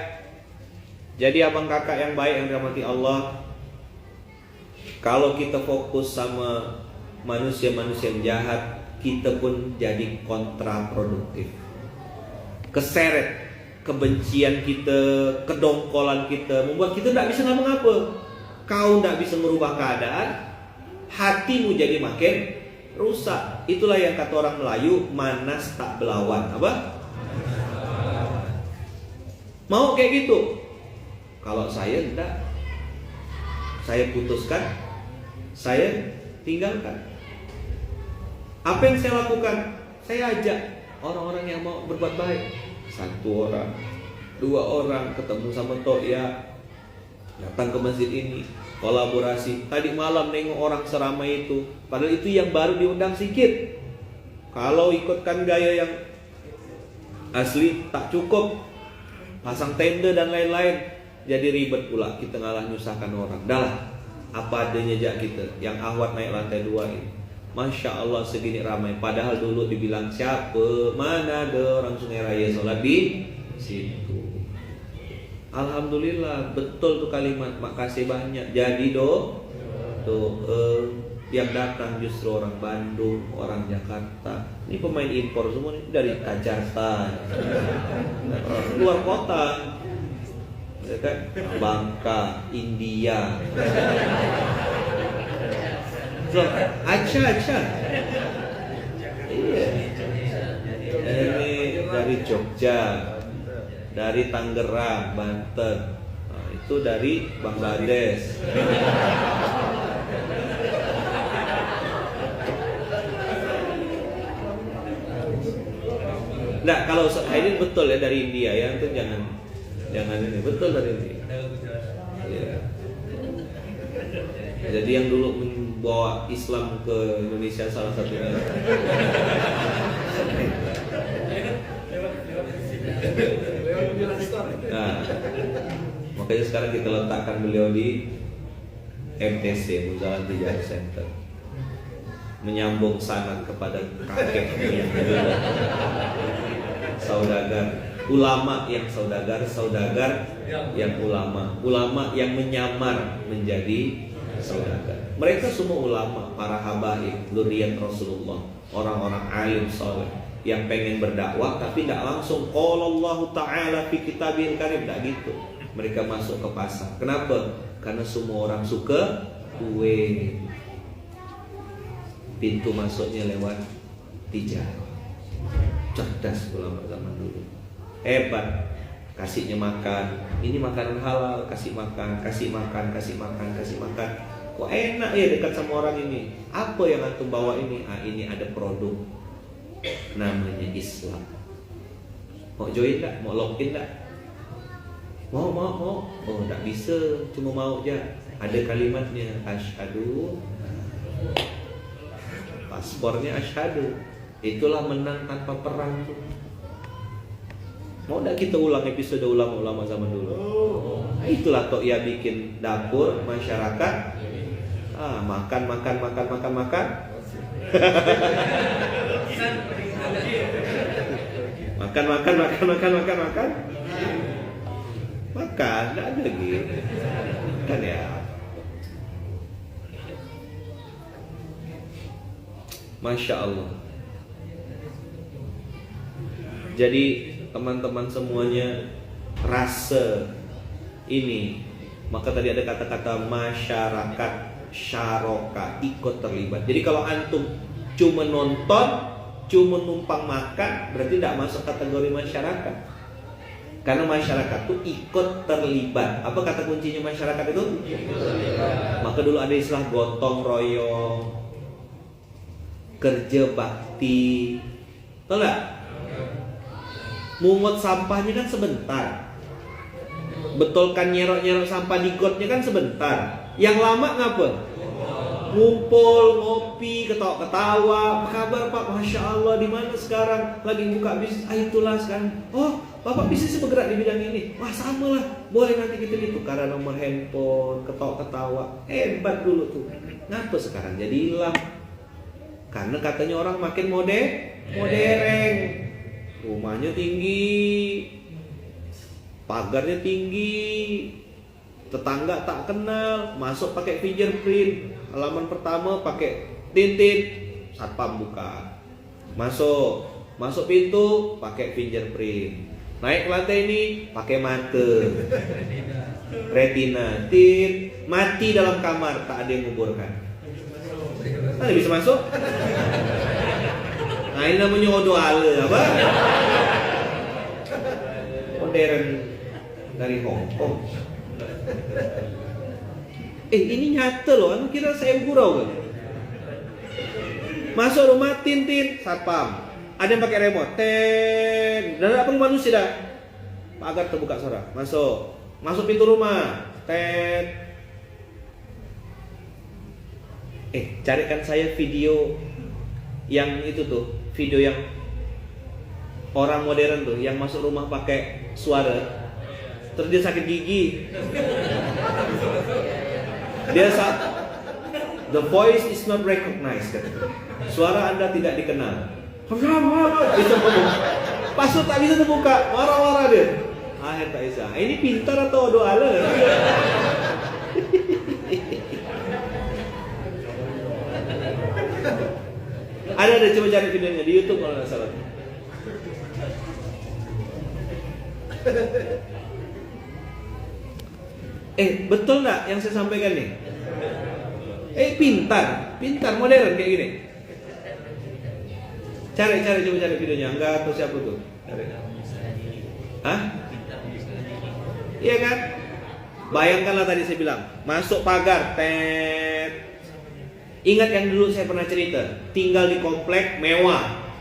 jadi abang kakak yang baik yang dirahmati Allah, kalau kita fokus sama manusia-manusia yang jahat, kita pun jadi kontraproduktif. Keseret kebencian kita, kedongkolan kita membuat kita tidak bisa ngapa-ngapa. Kau tidak bisa merubah keadaan, hatimu jadi makin rusak. Itulah yang kata orang Melayu, manas tak belawan. Apa? Mau kayak gitu? Kalau saya tidak, saya putuskan, saya tinggalkan. Apa yang saya lakukan? Saya ajak orang-orang yang mau berbuat baik. 1 orang, 2 orang ketemu sama Toya, datang ke masjid ini, kolaborasi. Tadi malam nengok orang seramai itu, padahal itu yang baru diundang sedikit. Kalau ikutkan gaya yang asli tak cukup. pasang tenda dan lain-lain. Jadi ribet pula, kita ngalah nyusahkan orang. Dah lah, apa adanya jak kita. Yang Ahwat naik lantai 2 ini, Masya Allah segini ramai. Padahal dulu dibilang siapa, mana ada orang Sungai Raya sholat di situ. Alhamdulillah, betul tuh kalimat, makasih banyak. Jadi yang datang justru orang Bandung, orang Jakarta. Ini pemain impor semua nih, dari Kazakhstan, luar kota, ya kan? Bangka, India. So, Aceh. Iya. Ini dari Jogja, dari Tangerang, Banten. Nah, itu dari Bangladesh. Nah, kalau ini betul ya dari India ya, itu jangan ini, betul dari India. Ya. Jadi yang dulu membawa Islam ke Indonesia salah satunya. Nah, makanya sekarang kita letakkan beliau di MTC, Muzalan Tijari Center, menyambung sanad kepada kakek saudagar, ulama yang saudagar yang ulama yang menyamar menjadi saudagar. Mereka semua ulama, para habaib, dzurriyyat Rasulullah, orang-orang alim saleh yang pengen berdakwah tapi tidak langsung qala Allah Ta'ala fi kitabil karim, tidak gitu. Mereka masuk ke pasar. Kenapa? Karena semua orang suka kue. Pintu masuknya lewat tijarah. Cerdas ulama zaman dulu. Hebat. Kasihnya makan. Ini makanan halal, kasih makan. Kok enak ya dekat sama orang ini. Apa yang antum bawa ini? Ini ada produk namanya Islam. Mau join tak? Mau login tak? Mau. Oh, tak bisa, cuma mau aja. Ada kalimatnya, asyhadu. Paspornya asyhadu. Itulah menang tanpa perang tuh. Mau tak kita ulang episode ulama-ulama zaman dulu? Itulah Tok Ya bikin dapur masyarakat. Makan. Makan, tidak ada lagi. Kan ya. Masya Allah. Jadi teman-teman semuanya rasa ini. Maka tadi ada kata-kata masyarakat, syaroka, ikut terlibat. Jadi kalau antum cuma nonton, cuma numpang makan, berarti tidak masuk kategori masyarakat. Karena masyarakat itu ikut terlibat. Apa kata kuncinya masyarakat itu? Maka dulu ada istilah gotong royong, kerja bakti. Tahu nggak? Mungut sampahnya kan sebentar, betulkan nyerok sampah di gotnya kan sebentar. Yang lama ngapa? Ngumpul, ngopi, ketawa. Apa kabar Pak? Masya Allah, di mana sekarang? Lagi buka bisnis. Itulah sekarang. Oh, Bapak bisnis bergerak di bidang ini. Wah, sama lah. Boleh nanti kita ditukar nomor handphone, ketawa. Hebat dulu tuh. Ngapa sekarang jadi hilang? Karena katanya orang makin modern. Rumahnya tinggi, pagarnya tinggi, tetangga tak kenal, masuk pakai fingerprint. Halaman pertama pakai tintin, satpam buka. Masuk pintu pakai fingerprint. Naik ke lantai ini pakai mata, retina, mati dalam kamar, tak ada yang menguburkan. Ada bisa masuk? Nah, ini namanya odo ala apa? Modern dari Hong Kong. Ini nyata loh, anu kira saya gurau kan? Masuk rumah tintin, satpam. Ada yang pakai remote, dan ada apa manusia dah? Pagar terbuka suara. Masuk pintu rumah, carikan saya video yang itu tuh, video yang orang modern tuh, yang masuk rumah pakai suara. terus dia sakit gigi. The voice is not recognized. Suara Anda tidak dikenal. Bisa ngomong. Password tak bisa terbuka, marah-marah dia. Akhir tak bisa. Ini pintar atau doa le? Ada coba cari videonya di YouTube kalau nggak salah. Betul nggak yang saya sampaikan nih? Pintar, modern kayak gini. Coba cari videonya. Enggak atau siapa tuh? Cari. Hah? Iya kan? Bayangkanlah tadi saya bilang, masuk pagar, tet. Ingat yang dulu saya pernah cerita, tinggal di komplek mewah.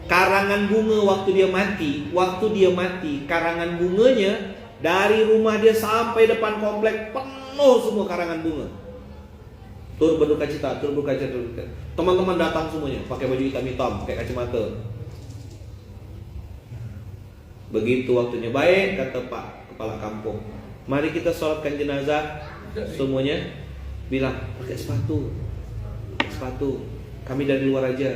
Karangan bunga waktu dia mati, karangan bunganya dari rumah dia sampai depan komplek penuh semua karangan bunga. Tur berduka cita. Teman-teman datang semuanya, pakai baju hitam, pakai kacamata. Begitu waktunya baik, kata Pak Kepala Kampung, mari kita sholatkan jenazah. Semuanya bilang, pakai sepatu. Kami dari luar aja.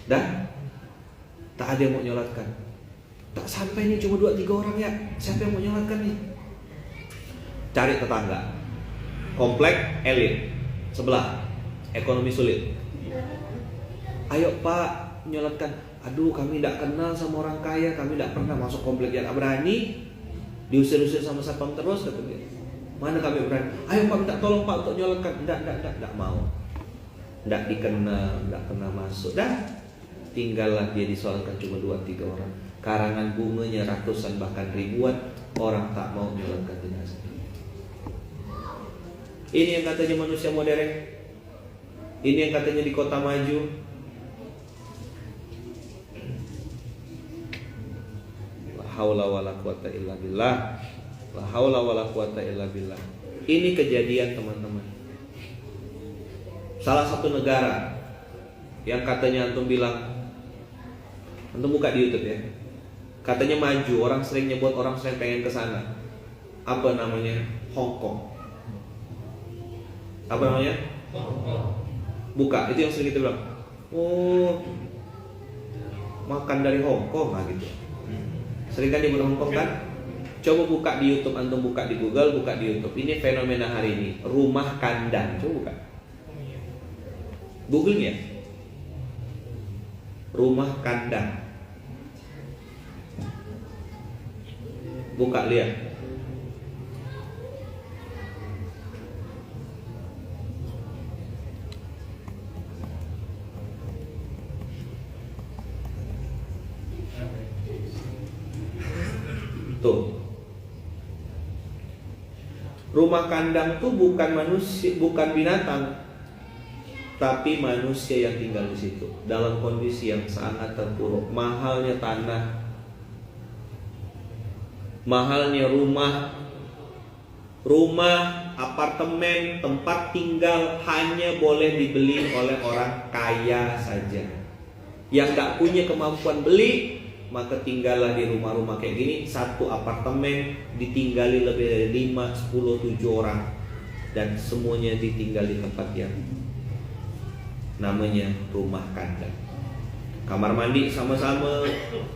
Dah, tak ada yang mau nyolatkan. Tak sampai nih cuma 2-3 orang ya. Siapa yang mau nyolatkan nih? Cari tetangga. Komplek elit sebelah, ekonomi sulit. Ayo Pak, nyolatkan. Aduh, kami tidak kenal sama orang kaya, kami tidak pernah masuk komplek yang berani. Diusir-usir sama satpam terus, kata dia. Mana kami berani? Ayo Pak, minta tolong Pak untuk nyolatkan. Tidak mau. Tidak dikenal, tidak pernah masuk. Dah, tinggallah dia disolatkan cuma 2-3 orang. Karangan bunganya ratusan bahkan ribuan, orang tak mau nyolatkan jenazah. Ini yang katanya manusia modern. Ini yang katanya di kota maju. La haula wala quwata illa billah. La haula wala quwata illa billah. Ini kejadian teman-teman. Salah satu negara yang katanya antum bilang, antum buka di YouTube ya, katanya maju, orang sering nyebut, orang sering pengen ke sana. Apa namanya? Hong Kong. Apa namanya? Buka, itu yang sering kita bilang. Oh, makan dari Hong Kong lah gitu. Sering kan nyebut Hong Kong kan? Coba buka di YouTube, antum buka di Google, buka di YouTube. Ini fenomena hari ini, rumah kandang. Coba buka. Google ya. Rumah kandang. Buka lihat. Tuh. Rumah kandang tuh bukan manusia, bukan binatang, tapi manusia yang tinggal di situ dalam kondisi yang sangat terpuruk. Mahalnya tanah, mahalnya rumah, apartemen, tempat tinggal hanya boleh dibeli oleh orang kaya saja. Yang gak punya kemampuan beli, maka tinggallah di rumah-rumah kayak gini. Satu apartemen ditinggali lebih dari 5, 10, 7 orang, dan semuanya ditinggal di tempat yang namanya rumah kandang. Kamar mandi sama-sama,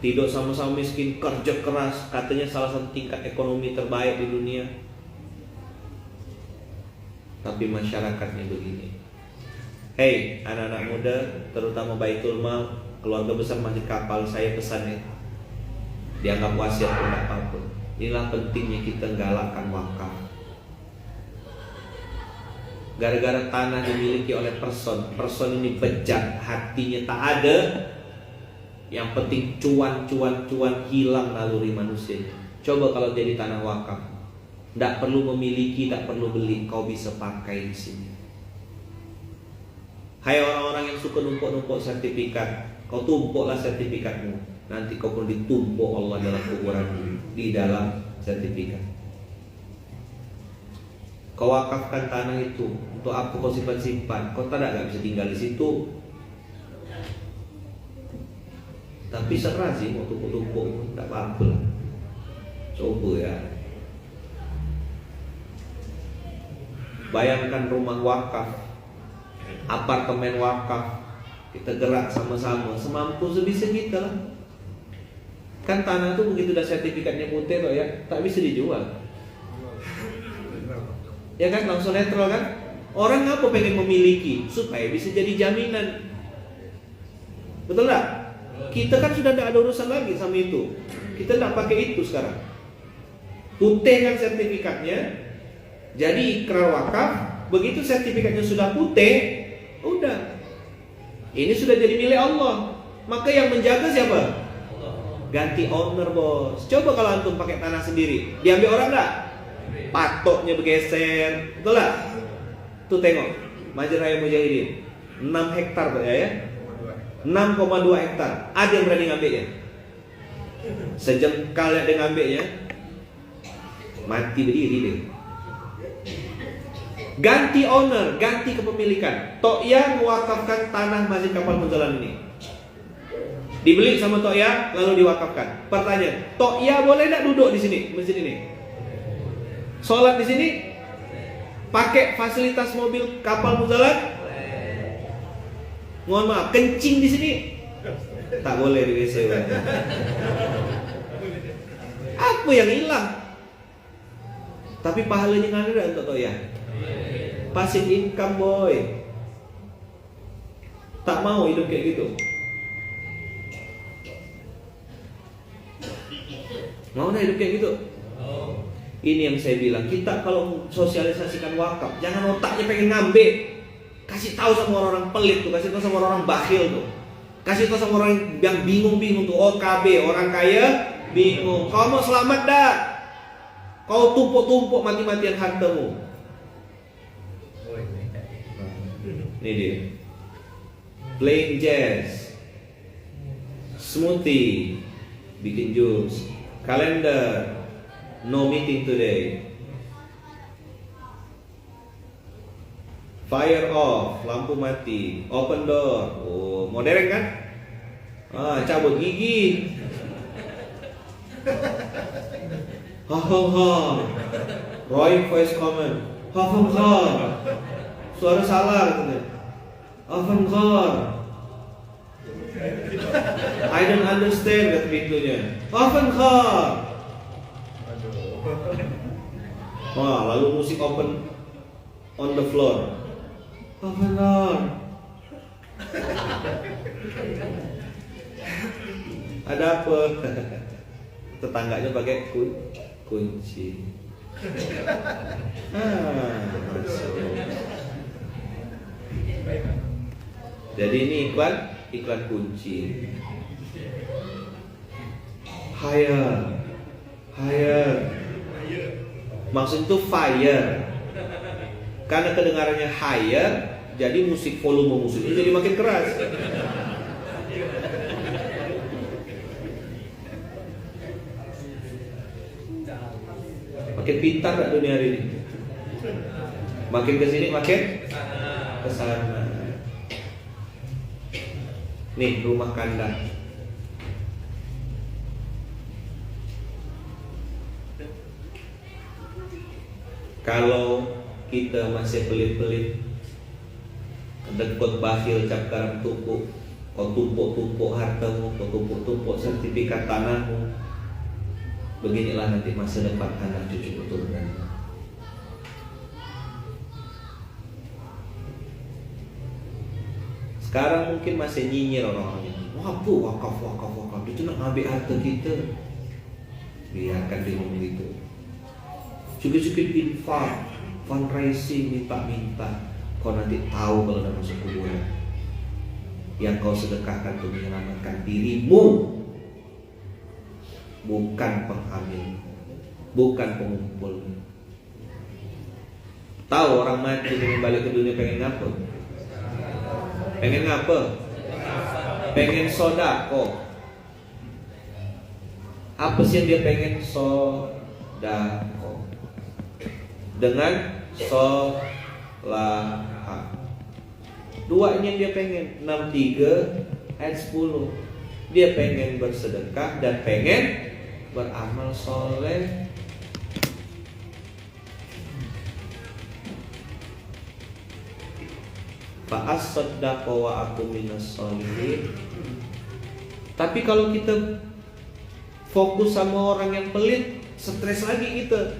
tidur sama-sama miskin, kerja keras, katanya salah satu tingkat ekonomi terbaik di dunia. Tapi masyarakatnya begini. Hei anak-anak muda, terutama Baitul Mal, keluarga besar Masjid Kapal, saya pesan ya, dianggap wasiat pun tidak apa-apa. Inilah pentingnya kita galakkan wakaf. Gara-gara tanah dimiliki oleh person ini bejat, hatinya tak ada. Yang penting cuan, hilang naluri manusia. Coba kalau jadi tanah wakaf, tidak perlu memiliki, tidak perlu beli, kau bisa pakai di sini. Hai orang-orang yang suka numpuk-numpuk sertifikat, kau tumpuklah sertifikatmu. Nanti kau pun ditumpuk Allah dalam kuburanmu, di dalam sertifikat. Kau wakafkan tanah itu, untuk apa kau simpan-simpan? Kau tak bisa tinggal di situ. Tapi serah sih mau tumpuk-tumpuk, tak apa-apa lah. Coba ya. Bayangkan rumah wakaf, apartemen wakaf, kita gerak sama-sama, semampu sebisa kita lah. Kan tanah tuh begitu udah sertifikatnya putih toh ya, tak bisa dijual. Ya kan, langsung netral kan? Orang apa pengen memiliki? Supaya bisa jadi jaminan. Betul tak? Kita kan sudah tidak ada urusan lagi sama itu. Kita tidak pakai itu sekarang. Putih kan sertifikatnya. Jadi ikrar wakaf, begitu sertifikatnya sudah putih, udah. Ini sudah jadi milik Allah. Maka yang menjaga siapa? Ganti owner, bos. Coba kalau antum pakai tanah sendiri, diambil orang enggak? Patoknya bergeser, betul lah? Tuh tengok, Masjid Raya Mujahidin 6 hektar ya, 6,2 hektar. Ada yang berani ngambilnya? Sejengkal yang dia ngambilnya, mati berdiri dia. Ganti owner, ganti kepemilikan. Tokya mewakafkan tanah Masjid Kapal Munzalan ini. Dibeli sama Tokya lalu diwakafkan. Pertanyaan, Tokya boleh tidak duduk di sini, masjid ini? Sholat di sini? Pakai fasilitas mobil Kapal Munzalan? Mohon maaf, kencing di sini? Tak boleh di WC. Apa yang hilang? Tapi pahalanya nggak ada untuk Tokya. Passive income, boy. Tak mau hidup kayak gitu. Mau dah hidup kayak gitu? Ini yang saya bilang, kita kalau sosialisasikan wakaf, jangan otaknya pengen ngambil. Kasih tahu sama orang-orang pelit tuh, kasih tahu sama orang-orang bakhil tuh. Kasih tahu sama orang yang bingung-bingung tuh, OKB, orang kaya bingung. Kau mau selamat dah? Kau tumpuk-tumpuk mati-matian hartamu. Ini dia. Playing jazz, smoothie, bikin jus, kalender, no meeting today, fire off, lampu mati, open door. Oh, modern kan? Cabut gigi. Ha ha ha. Roy voice comment. Ha ha ha. Suara salah katanya. Avant-garde. I don't understand kata pintunya. Avant-garde. Wah, lalu musik open on the floor. Avant-garde. Ada apa? Tetangganya pakai kunci. Jadi ini iklan kunci. Higher. Maksud itu fire. Karena kedengarannya higher, jadi volume musiknya jadi makin keras. Makin pintar gak dunia hari ini? Makin kesini makin kesana. Nih rumah kandang. Kalau kita masih pelit-pelit, dekut bakhil cap karang tumpuk, kau tumpuk-tumpuk hartamu, kau tumpuk-tumpuk sertifikat tanahmu, beginilah nanti masa depan anak cucu keturunan. Sekarang mungkin masih nyinyir orang-orang ini. Wah, bu, wakaf, itu nak ambil harta kita. Biarkan dia ngomong gitu. Cukup-cukup infak, fundraising, minta-minta. Kau nanti tahu kalau dah masuk kuburan. Yang kau sedekahkan untuk menyelamatkan dirimu, bukan pengambil, bukan pengumpul. Tahu orang mati dengan balik ke dunia pengen ngapa? Pengen ngapa? Pengen sodako. Apa sih yang dia pengen? Sodako. Dengan solaha. Dua ini yang dia pengen. 63 ayat 10. Dia pengen bersedekah dan pengen beramal soleh. Fa'as-saddaqa wa aku minas sholihin. Tapi kalau kita fokus sama orang yang pelit, stres lagi kita.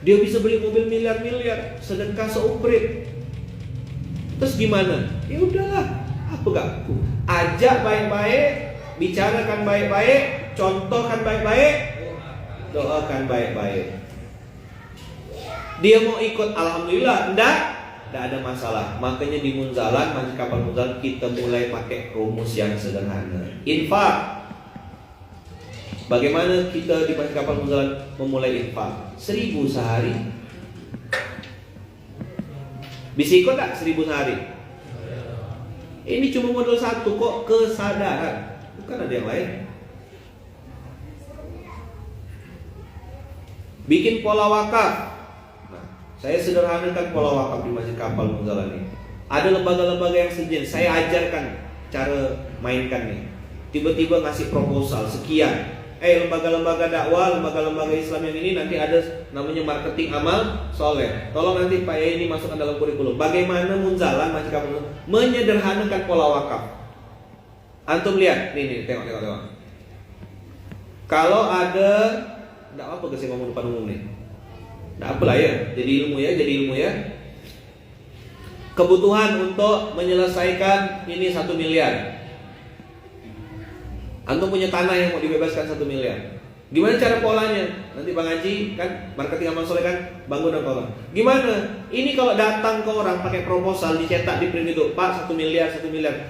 Dia bisa beli mobil miliar-miliar, sedekah seuprit. Terus gimana? Ya udahlah, apa gak? Ajak baik-baik, bicarakan baik-baik, contohkan baik-baik, doakan baik-baik. Dia mau ikut, alhamdulillah, enggak ada masalah. Makanya di Munzalan, Masjid Kapal Munzalan, kita mulai pakai rumus yang sederhana. Infak. Bagaimana kita di Masjid Kapal Munzalan memulai infak? 1.000 sehari. Bisa ikut tak 1.000 sehari? Ini cuma modal satu kok, kesadaran. Bukan ada yang lain. Bikin pola wakaf. Saya sederhanakan pola wakaf di Masjid Kapal Munzalan ini. Ada lembaga-lembaga yang sejenis, saya ajarkan cara mainkan nih. Tiba-tiba ngasih proposal sekian. Lembaga-lembaga dakwah, lembaga-lembaga Islam yang ini nanti ada namanya marketing amal soleh. Tolong nanti Pak Yai ini masukkan dalam kurikulum. Bagaimana Munzalan Masjid Kapal Munzalan menyederhanakan pola wakaf. Antum lihat, nih, tengok. Kalau ada, enggak apa-apa ke saya ngomong depan umum nih. Nah apalah ya, jadi ilmu ya. Kebutuhan untuk menyelesaikan ini 1 miliar. Antum punya tanah yang mau dibebaskan 1 miliar. Gimana cara polanya? Nanti Bang Haji kan marketing amal soleh kan bangun dan orang. Gimana? Ini kalau datang ke orang pakai proposal dicetak di print itu, Pak 1 miliar,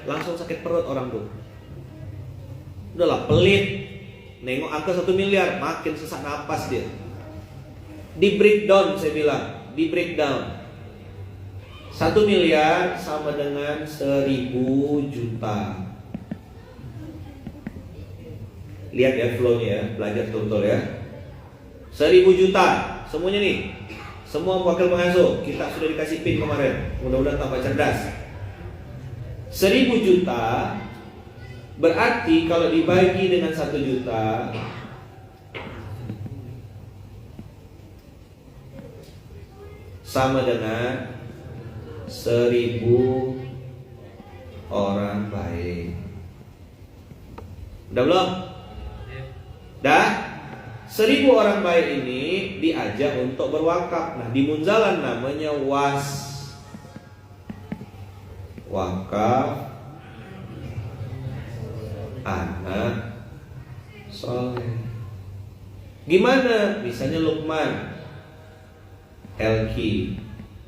langsung sakit perut orang tuh. Udahlah pelit. Nengok angka 1 miliar, makin sesak napas dia. Di breakdown saya bilang, di breakdown 1 miliar sama dengan 1.000 juta. Lihat ya flow-nya ya, belajar betul-betul ya. 1.000 juta, semuanya nih. Semua wakil pengasuh, kita sudah dikasih PIN kemarin. Mudah-mudahan tambah cerdas. 1.000 juta berarti kalau dibagi dengan 1 juta sama dengan 1.000 orang baik. Udah belum? Dah? 1.000 orang baik ini diajak untuk berwakaf. Nah di Munzalan namanya wakaf anak soleh. Gimana? Misalnya Lukman, Helki,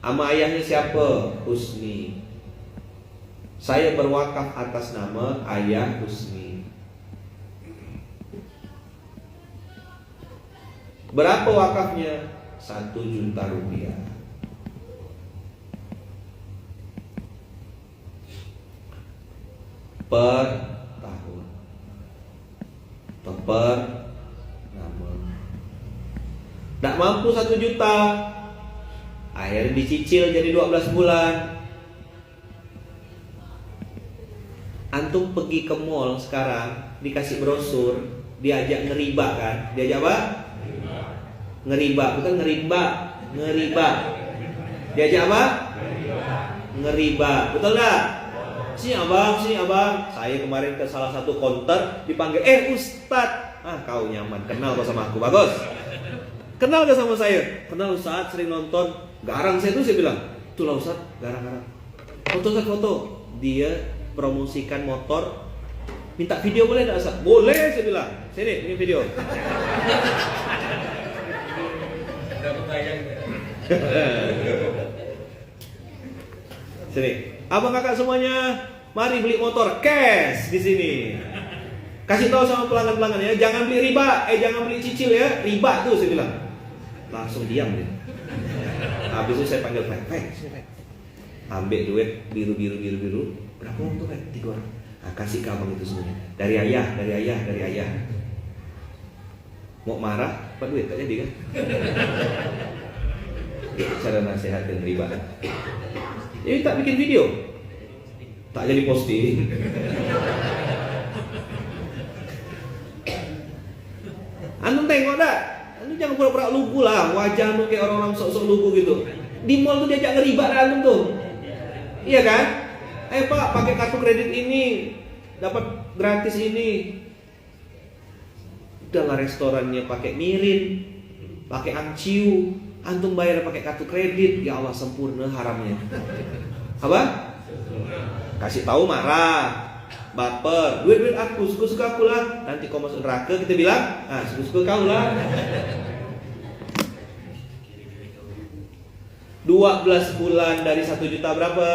ama ayahnya siapa? Husni. Saya berwakaf atas nama ayah Husni. Berapa wakafnya? 1 juta rupiah. Per tahun atau per nama. Tak mampu 1 juta, akhirnya dicicil jadi 12 bulan. Antum pergi ke mall sekarang, dikasih brosur, diajak ngeriba kan? Diajak apa? Ngeriba, bukan ngeriba. Diajak apa? Ngeriba, betul gak? Sini abang. Saya kemarin ke salah satu konter, dipanggil, Ustad. Kau nyaman, kenal kok sama aku, bagus. Kenal gak sama saya? Kenal Ustaz, sering nonton. Garang saya tuh, saya bilang, itulah Ustaz, garang. Foto. Dia promosikan motor. Minta video boleh gak Ustaz? Boleh, saya bilang. Sini, ini video. Sini. Abang kakak semuanya, mari beli motor cash di sini. Kasih tahu sama pelanggan-pelanggan ya, jangan beli riba, jangan beli cicil ya, riba tuh saya bilang. Langsung diam dia. Habis itu saya panggil Pak, ambil duit biru. Berapa uang tuh Pak? 3 orang. Kasih ke abang itu semuanya. Dari ayah. Mau marah, Pak duit tak jadi kan? Cara nasihatin riba. Jadi tak bikin video, tak jadi posting. nengok dah. Lu jangan pura-pura lugu lah, wajah lu kayak orang-orang sok-sok lugu gitu. Di mall tuh diajak ngeribat antum tuh. Iya kan? Pak, pakai kartu kredit ini dapat gratis ini. Udahlah restorannya pakai mirin, pakai angciu, antum bayar pakai kartu kredit. Ya Allah, sempurna haramnya. Apa? Kasih tahu marah, baper, duit aku, suka-suka aku lah. Nanti kau masuk neraka kita bilang, suka-suka kau lah. 12 bulan dari 1 juta berapa?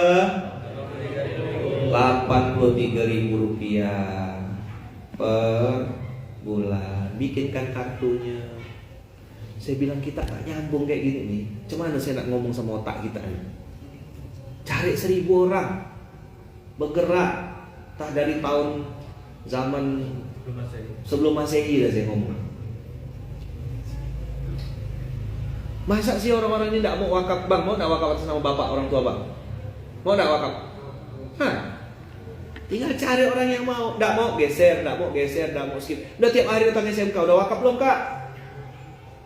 83.000 rupiah per bulan. Bikinkan kartunya. Saya bilang kita gak nyambung kayak gini nih. Cuman saya nak ngomong sama otak kita nih. Cari 1.000 orang bergerak. Tak dari tahun zaman sebelum Masehi dah saya ngomong. Masa sih orang-orang ini tidak mau wakaf? Bang, mau tidak wakaf atas nama bapak orang tua bang? Mau tidak wakaf? Tinggal cari orang yang mau. Tidak mau geser, tidak mau geser, tidak mau skip. Udah tiap hari datang SMK, udah wakaf belum kak?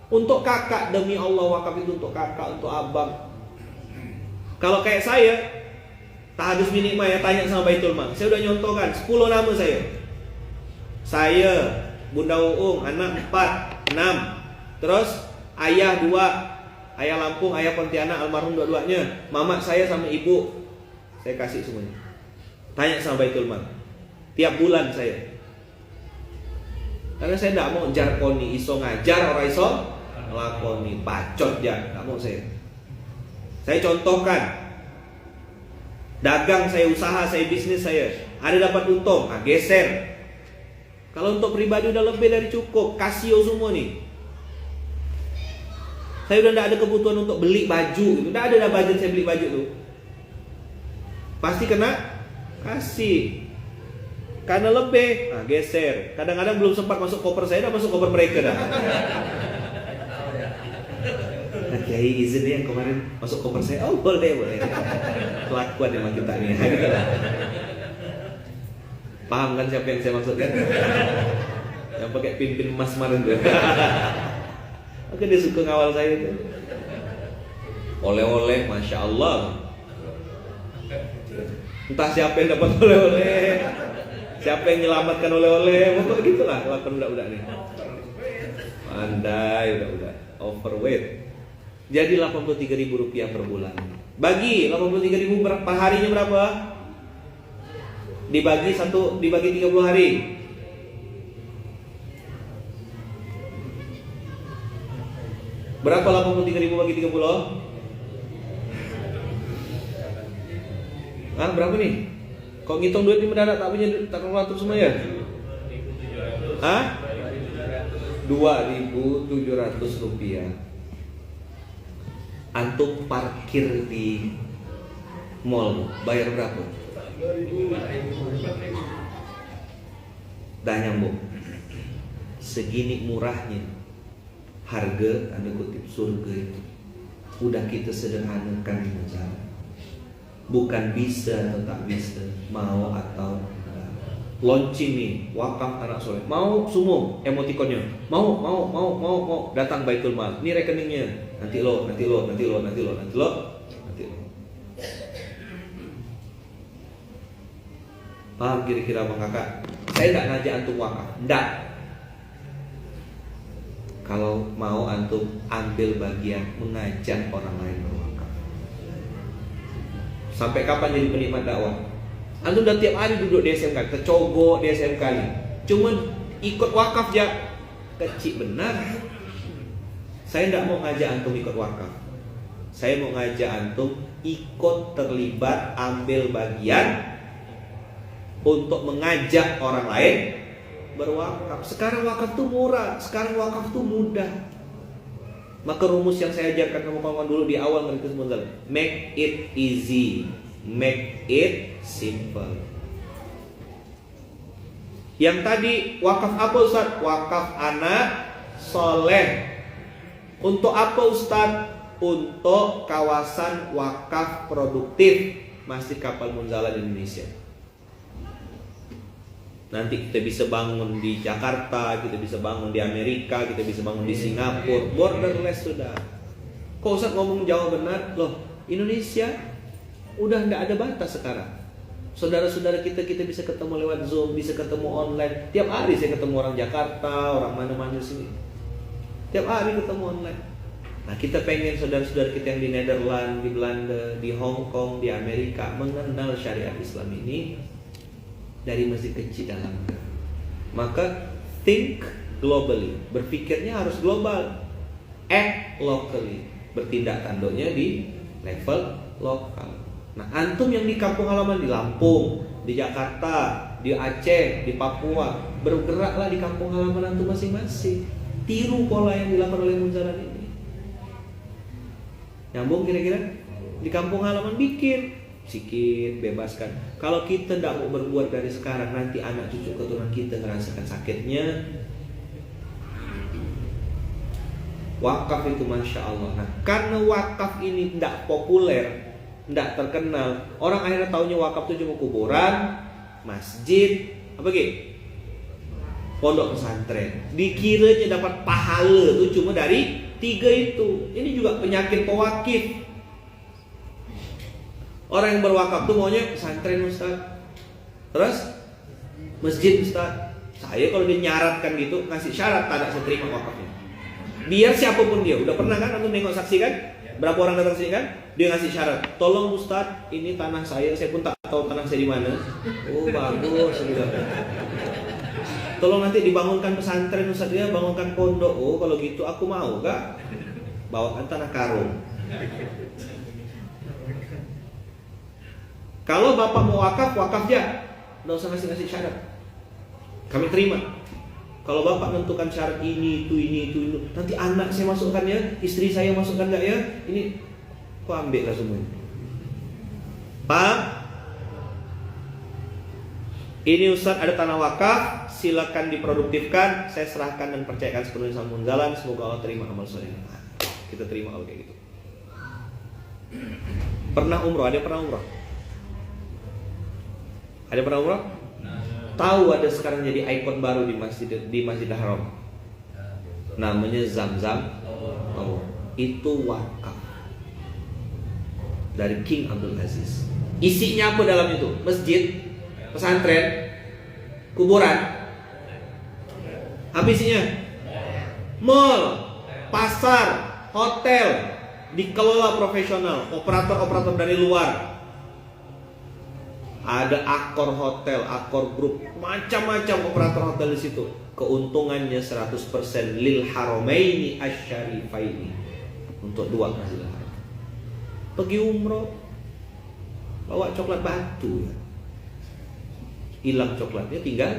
Untuk kakak, demi Allah wakaf itu untuk kakak, untuk abang. Kalau kayak saya, tahadus minima ya, tanya sama Baitul Mal. Saya udah nyontohkan 10 nama saya. Saya, Bunda Uung, anak 4, 6. Terus ayah 2, ayah Lampung, ayah Pontianak, almarhum dua-duanya. Mama saya sama ibu, saya kasih semuanya. Tanya sama Baitul Mal. Tiap bulan saya. Karena saya tidak mau jarkoni, iso ngajar orang iso ngelakoni, bacot ya, tidak mau saya. Saya contohkan. Dagang saya, usaha saya, bisnis saya, ada dapat untung, geser. Kalau untuk pribadi udah lebih dari cukup, kasio semua nih. Saya udah tidak ada kebutuhan untuk beli baju, tidak ada dah budget saya beli baju tuh. Pasti kena kasih. Karena lebih, geser. Kadang-kadang belum sempat masuk koper saya, udah masuk koper mereka dah. Kiai izin yang kemarin masuk koper saya, boleh. Kelakuan emang kita nih, gitu lah. Paham kan siapa yang saya maksudkan? Yang pakai pin emas kemarin tuh. Oke, dia suka ngawal saya itu. Oleh-oleh, masya Allah. Entah siapa yang dapat oleh-oleh, siapa yang menyelamatkan oleh-oleh, pokoknya gitulah kelakuan budak-budak nih. Pandai budak-budak, overweight. Jadi 83.000 rupiah per bulan. Bagi 83.000 per harinya berapa? Dibagi 30 hari. Berapa 83.000 bagi 30? Berapa nih? Kok ngitung duit ini mendadak tak punya tak kalkulator semua ya? 2.700 rupiah. Antum parkir di mall bayar berapa? Dah nyambung. Segini murahnya harga tanda kutip surga itu. Udah kita sederhanakan saja. Bukan bisa atau tak bisa, mau atau enggak. Launching nih, wakaf anak soleh. Mau semua emotikonnya. Mau datang Baitul Mal. Ini rekeningnya. Nanti lo. Paham kira-kira Bang Kakak? Saya enggak ngajak antum wakaf. Enggak. Kalau mau antum ambil bagian mengajak orang lain berwakaf. Sampai kapan jadi penikmat dakwah? Antum udah tiap hari duduk di SMK, kecogok di SMK nih. Cuman ikut wakaf aja. Kecil benar. Saya tidak mau ngajak antum ikut wakaf. Saya mau ngajak antum ikut terlibat, ambil bagian untuk mengajak orang lain berwakaf. Sekarang wakaf tuh murah, sekarang wakaf tuh mudah. Maka rumus yang saya ajarkan kawan-kawan dulu di awal mereka semua, make it easy, make it simple. Yang tadi wakaf apa Ustaz? Wakaf anak soleh. Untuk apa Ustaz? Untuk kawasan wakaf produktif Masjid Kapal Munzalah di Indonesia. Nanti kita bisa bangun di Jakarta, kita bisa bangun di Amerika, kita bisa bangun di Singapura. Borderless sudah. Kok Ustaz ngomong Jawa benar? Loh, Indonesia udah nggak ada batas sekarang. Saudara-saudara kita bisa ketemu lewat Zoom, bisa ketemu online. Tiap hari saya ketemu orang Jakarta, orang mana-mana sini. Tiap hari ketemu online. Nah, kita pengen saudara-saudara kita yang di Nederland, di Belanda, di Hong Kong, di Amerika mengenal syariat Islam ini dari masjid kecil dalam. Maka think globally, berpikirnya harus global. Act locally, bertindak tanduknya di level lokal. Nah, antum yang di kampung halaman di Lampung, di Jakarta, di Aceh, di Papua, bergeraklah di kampung halaman antum masing-masing. Tiru pola yang dilakukan oleh Munzalan ini. Nyambung kira-kira? Di kampung halaman bikin sikit, bebaskan. Kalau kita tidak mau berbuat dari sekarang, nanti anak cucu keturunan kita merasakan sakitnya. Wakaf itu Masya Allah. Nah, karena wakaf ini tidak populer, tidak terkenal, orang akhirnya taunya wakaf itu cuma kuburan, masjid, apa gitu? Pondok pesantren. Dikiranya dapat pahala itu cuma dari 3 itu. Ini juga penyakit pewakif. Orang yang berwakaf tuh maunya pesantren Ustaz, terus masjid Ustaz. Saya kalau dia nyaratkan gitu, ngasih syarat tak ada saya terima wakafnya. Biar siapapun dia, udah pernah kan antum nengok saksi kan? Berapa orang datang sini kan? Dia ngasih syarat, tolong Ustaz, ini tanah saya pun tak tahu tanah saya di mana. Oh bagus, sudah. Tolong nanti dibangunkan pesantren Ustaz, ya bangunkan pondok. Oh kalau gitu aku mau gak? Bawakan tanah karung. Kalau bapak mau wakaf, wakaf aja. Nggak usah ngasih syarat. Kami terima. Kalau bapak menentukan syarat ini, itu. Nanti anak saya masukkan ya, istri saya masukkan nggak ya? Ini, kok ambil lah semuanya. Pak, ini Ustaz ada tanah wakaf, silakan diproduktifkan. Saya serahkan dan percayakan sepenuhnya sama Munzalan. Semoga Allah terima amal soleh. Kita terima kalau kayak gitu. Pernah umroh? Ada yang pernah umroh? Ada pernah umrah? Tahu ada sekarang jadi ikon baru di Masjidil Haram. Namanya Zam-Zam. Oh, itu wakaf dari King Abdul Aziz. Isinya apa dalam itu? Masjid, pesantren, kuburan. Apa isinya? Mall, pasar, hotel, dikelola profesional, operator-operator dari luar. Ada Accor hotel, Accor group, macam-macam operator hotel di situ. Keuntungannya 100% lil haramaini asyarifaini, untuk 2 Masjidil Haram. Pergi umroh, bawa coklat batu ya. Hilang coklatnya, tinggal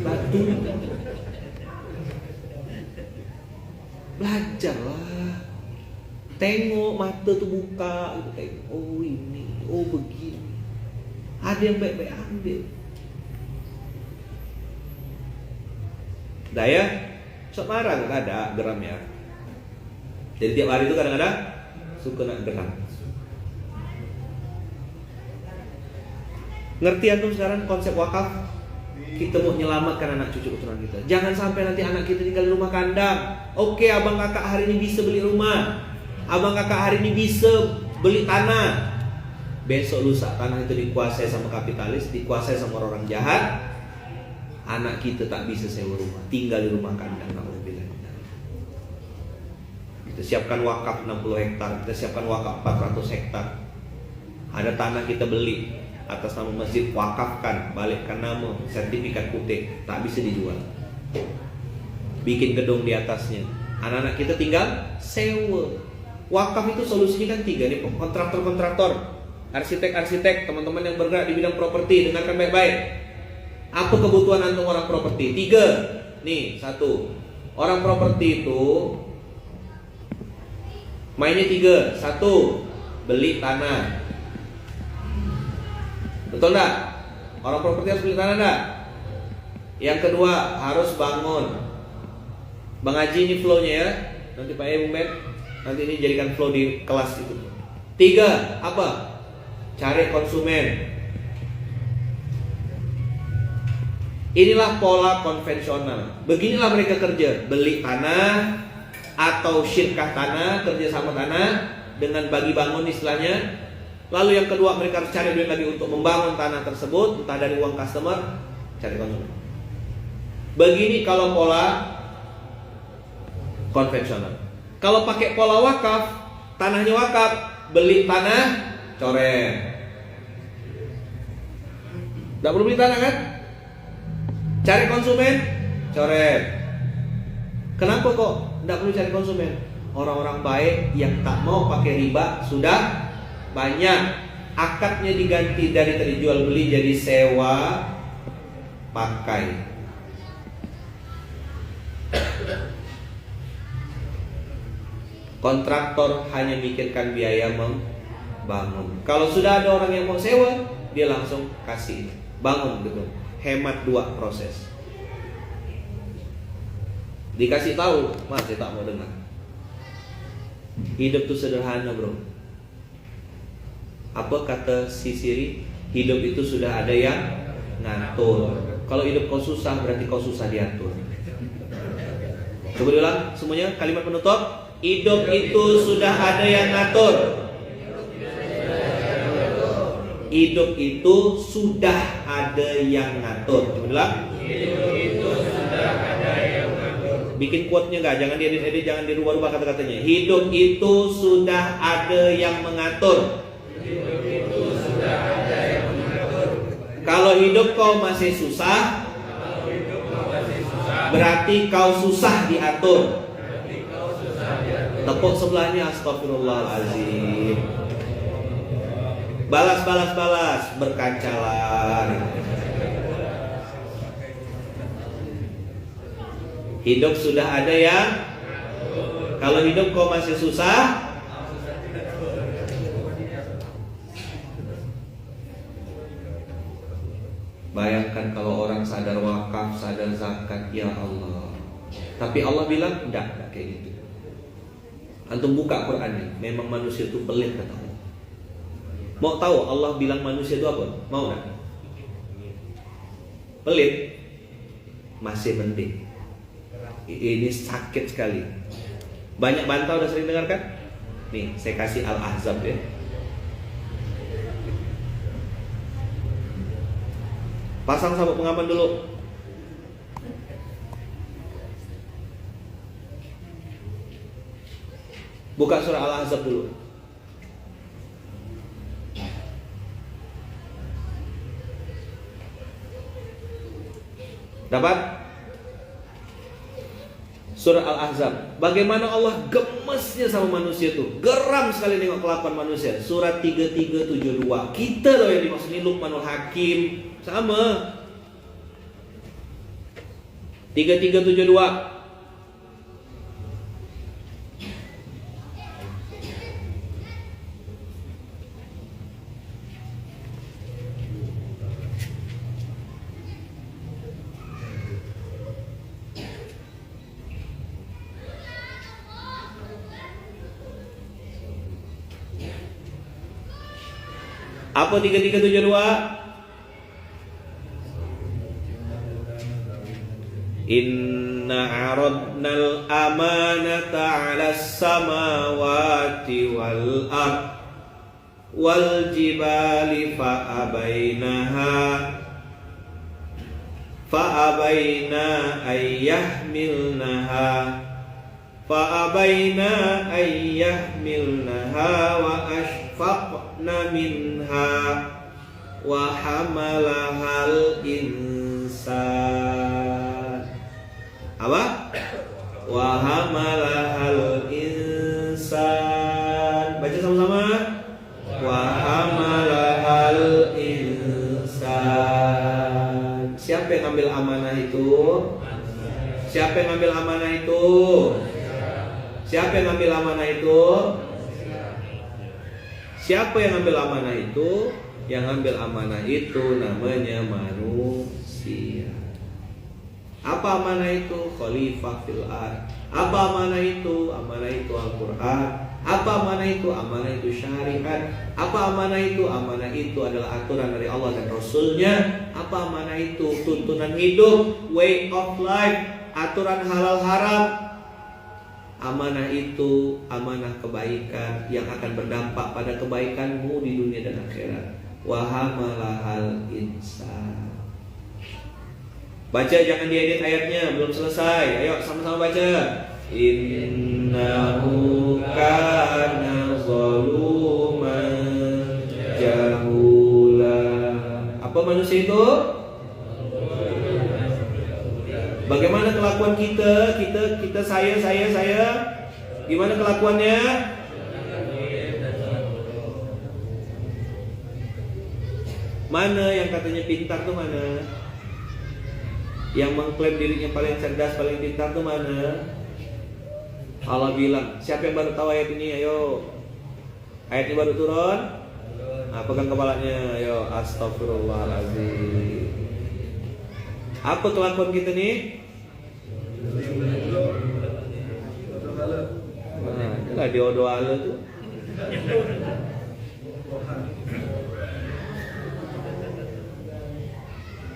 batu. Belajarlah. Tengok mata tuh buka gitu. Oh ini, oh begini. Ada yang baik-baik ambil. Daya sok marah nggak ada geram ya. Jadi tiap hari itu kadang-kadang suka nak geram. Ngerti antum sekarang konsep wakaf? Kita mau menyelamatkan anak cucu keturunan kita. Jangan sampai nanti anak kita tinggal di rumah kandang. Oke, abang kakak hari ini bisa beli rumah. Abang kakak hari ini bisa beli tanah. Besok lusa tanah itu dikuasai sama kapitalis, dikuasai sama orang jahat. Anak kita tak bisa sewa rumah, tinggal di rumah kandang. Kita siapkan wakaf 60 hektar, kita siapkan wakaf 400 hektar. Ada tanah kita beli atas nama masjid, wakafkan, balikkan nama, sertifikat putih, tak bisa dijual. Bikin gedung di atasnya, anak-anak kita tinggal sewa. Wakaf itu solusinya kan 3 nih, kontraktor-kontraktor, arsitek-arsitek, teman-teman yang bergerak di bidang properti, dengarkan baik-baik. Apa kebutuhan antum orang properti? 3. Nih, 1. Orang properti itu mainnya 3. 1. Beli tanah. Betul enggak? Orang properti harus beli tanah enggak? Yang kedua, harus bangun. Bang Haji ini flow-nya ya. Nanti Pak Bung Ben, nanti ini jadikan flow di kelas itu. 3. Apa? Cari konsumen. Inilah pola konvensional. Beginilah mereka kerja, beli tanah atau syirkah tanah, kerja sama tanah dengan bagi bangun istilahnya. Lalu yang kedua, mereka harus cari duit lagi untuk membangun tanah tersebut, entah dari uang customer, cari konsumen. Begini kalau pola konvensional. Kalau pakai pola wakaf, tanahnya wakaf, beli tanah, coret. Tidak perlu beli tanah kan? Cari konsumen, coret. Kenapa kok tidak perlu cari konsumen? Orang-orang baik yang tak mau pakai riba sudah banyak. Akadnya diganti dari terjual beli jadi sewa pakai. Kontraktor hanya mikirkan biaya membangun. Kalau sudah ada orang yang mau sewa, dia langsung kasih bangun gitu. Hemat 2 proses. Dikasih tahu, masih tak mau dengar. Hidup itu sederhana, bro. Apa kata si Siri? Hidup itu sudah ada yang ngatur. Kalau hidup kau susah, berarti kau susah diatur. Coba diulang semuanya, kalimat penutup. Hidup itu sudah ada yang ngatur. Hidup itu sudah ada yang ngatur. Coba bilang. Hidup itu sudah ada yang ngatur. Bikin quote-nya enggak, jangan diedit-edit, jangan dirubah-rubah kata-katanya. Hidup itu sudah ada yang mengatur. Hidup itu sudah ada yang mengatur. Kalau hidup kau masih susah, Kalau hidup masih susah, berarti kau susah diatur. berarti kau susah diatur. Tepuk sebelahnya, astagfirullahaladzim. Balas, berkacalah. Hidup sudah ada yang. Kalau hidup kau masih susah, bayangkan kalau orang sadar wakaf, sadar zakat, ya Allah. Tapi Allah bilang enggak kayak gitu. Antum buka Qurannya, memang manusia itu pelit kata Allah. Mau tahu Allah bilang manusia itu apa? Mau enggak? Pelit? Masih penting. Ini sakit sekali. Banyak bantah udah sering dengar kan? Nih, saya kasih Al-Ahzab ya. Pasang sabuk pengaman dulu. Buka surah Al-Ahzab dulu. Dapat? Surah Al-Ahzab. Bagaimana Allah gemesnya sama manusia tuh. Geram sekali nengok kelakuan manusia. Surat 3372. Kita loh yang dimaksud ini Luqmanul Hakim. Sama. 3372. Apa 3372? Inna aradnal amanata 'alas samawati wal ard wal jibali fa abaina ayyahmilnaha wa ashfaqna minha wa hamalahal insan. Apa? Wa hamalahal insan. Baca sama-sama. Wa hamalahal insan. Siapa yang ambil amanah itu? Siapa yang ambil amanah itu? Siapa yang ambil amanah itu? Siapa yang ambil amanah itu? Yang ambil amanah itu namanya manusia. Apa amanah itu? Khalifah fil ard. Apa amanah itu? Amanah itu Al-Quran. Apa amanah itu? Amanah itu syariat. Apa amanah itu? Amanah itu adalah aturan dari Allah dan Rasulnya. Apa amanah itu? Tuntunan hidup, way of life, aturan halal haram. Amanah itu amanah kebaikan yang akan berdampak pada kebaikanmu di dunia dan akhirat. Wa hamalahal insan. Baca, jangan diedit ayatnya, belum selesai. Ayo sama-sama baca. Innahu kana zaluman jahula. Apa manusia itu? Bagaimana kelakuan kita? Kita saya. Gimana kelakuannya? Mana yang katanya pintar tuh mana? Yang mengklaim dirinya paling cerdas, paling pintar tuh mana? Allah bilang, siapa yang baru tahu ayat ini? Ayo. Ayat ini baru turun. Nah, pegang kepalanya. Ayo, astagfirullahaladzim. Apa kelakuan kita nih? Nah, itulah diodoh-ala tuh.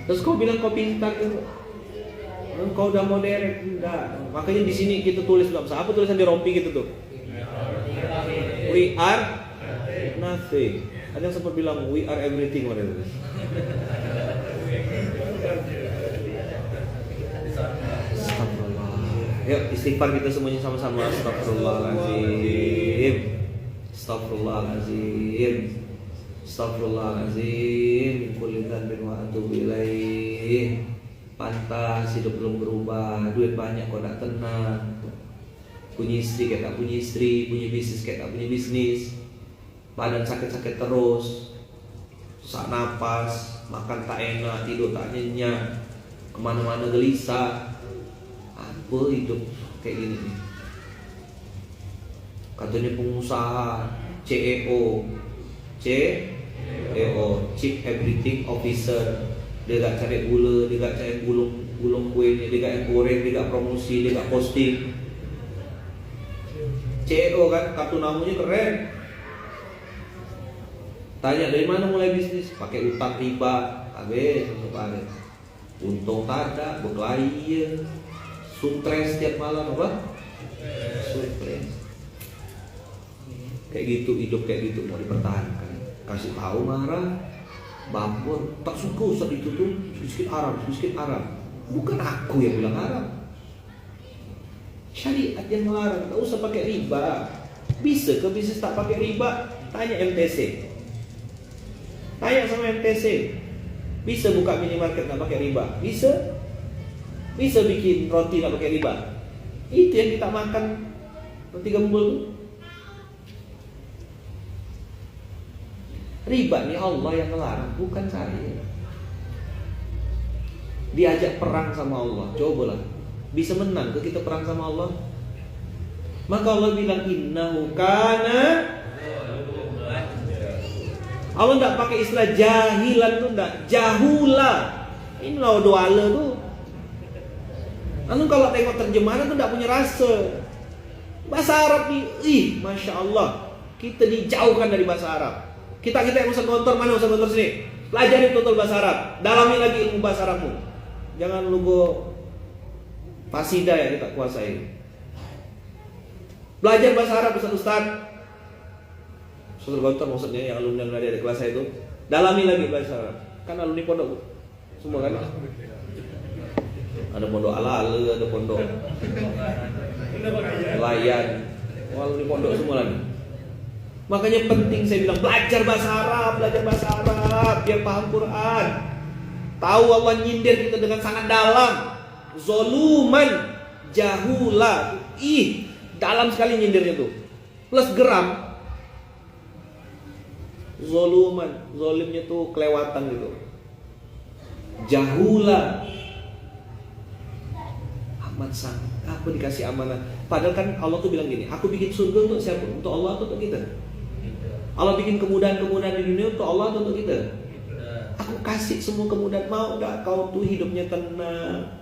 Terus kau bilang kau pintar gitu. Kau udah modern, enggak. Makanya di sini kita tulis nggak apa tulisan di rompi gitu tuh. We are nothing. Ada yang sempat bilang we are everything waktu itu. Astagfirullah. Yuk istighfar kita semuanya sama-sama. Astagfirullahaladzim. Astagfirullahaladzim. Astagfirullahaladzim. Min kulli dzambin wa atubu ilaih. Pantas hidup belum berubah, duit banyak kok tak tenang, punya istri kayak tak punya istri, punya bisnis kayak tak punya bisnis, badan sakit-sakit terus, susah napas, makan tak enak, tidur tak nyenyak, kemana-mana gelisah. Apa hidup kayak gini nih? Katanya pengusaha CEO, Chief Everything Officer. Dia gak cari gula, dia gak cari gulung kuenya, dia gak goreng, dia gak promosi, dia gak posting. CEO kan, kartu namanya keren. Tanya dari mana mulai bisnis? Pakai utang riba, habis untuk ada. Untung tak ada, berkelahi, stres setiap malam apa? Stres. Kayak gitu, hidup kayak gitu mau dipertahankan. Kasih tahu marah. Bambur, tak suka Ustaz itu tuh sedikit haram. Bukan aku yang bilang haram. Syariat yang melarang. Tak usah pakai riba. Bisa ke bisnis tak pakai riba? Tanya MTC. Tanya sama MTC. Bisa buka minimarket tak pakai riba? Bisa. Bisa bikin roti tak pakai riba? Itu yang kita makan roti gembul tuh. Riba nih Allah yang melarang, bukan saya. Diajak perang sama Allah, cobalah. Bisa menang ke kita perang sama Allah? Maka Allah bilang innahu kana. Allah enggak pakai istilah jahilan tuh enggak, jahula. Ini lah doala tuh. Lalu kalau tengok terjemahan tuh enggak punya rasa. Bahasa Arab nih, Masya Allah, kita dijauhkan dari bahasa Arab. Kita yang Ustaz Gontor, mana Ustaz Gontor sini? Pelajari total bahasa Arab. Dalami lagi ilmu bahasa Arabmu. Jangan lugu fasidah yang kita kuasai. Belajar bahasa Arab Ustaz. Ustaz Gontor maksudnya yang alumni dari kelas saya itu. Dalami lagi bahasa Arab. Kan alumni pondok semua kan? Ada pondok ala-ala, ada pondok layan. Alumni pondok semua lagi. Makanya penting saya bilang belajar bahasa Arab biar paham Quran. Tahu Allah nyindir kita dengan sangat dalam. Zoluman jahula. Dalam sekali nyindirnya tuh. Plus geram. Zoluman, zolimnya tuh kelewatan gitu. Jahula. Amat sang. Aku dikasih amanah. Padahal kan Allah tuh bilang gini, aku bikin surga untuk siapa? Untuk Allah atau untuk kita? Allah bikin kemudahan-kemudahan di dunia untuk Allah atau untuk kita? Aku kasih semua kemudahan. Mau gak kau tuh hidupnya tenang,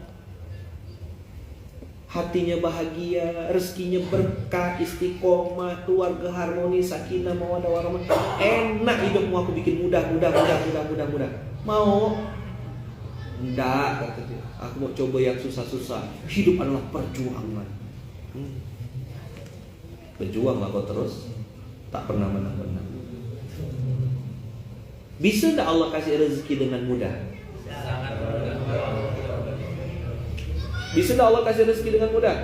hatinya bahagia, rezekinya berkah, istiqomah, keluarga harmonis, sakinah, mawaddah warahmah. Enak hidupmu, aku bikin mudah. Mau? Enggak, kata dia. Aku mau coba yang susah-susah. Hidup adalah perjuangan. Berjuanglah kau terus, tak pernah menang-menang. Bisa enggak Allah kasih rezeki dengan mudah? Bisa enggak Allah kasih rezeki dengan mudah?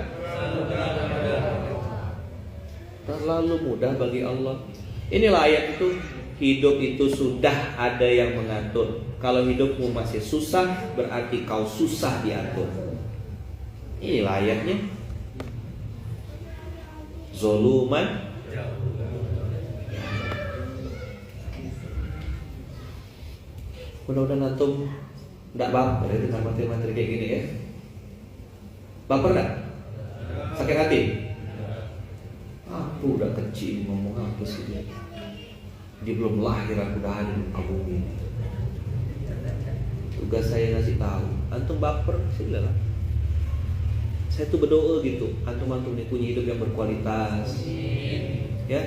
Terlalu mudah bagi Allah. Inilah ayat itu. Hidup itu sudah ada yang mengatur. Kalau hidupmu masih susah, berarti kau susah diatur. Inilah ayatnya. Zoluman. Mudah-mudahan antum tidak baper ya dengan materi-materi kayak gini ya. Baper enggak? Sakit hati? Aku udah kecil ngomong apa sih dia? Dia belum lahir aku udah ada di muka bumi. Tugas saya ngasih tahu. Antum baper, silalah. Saya tuh berdoa gitu. Antum-antum ini punya hidup yang berkualitas. Ya,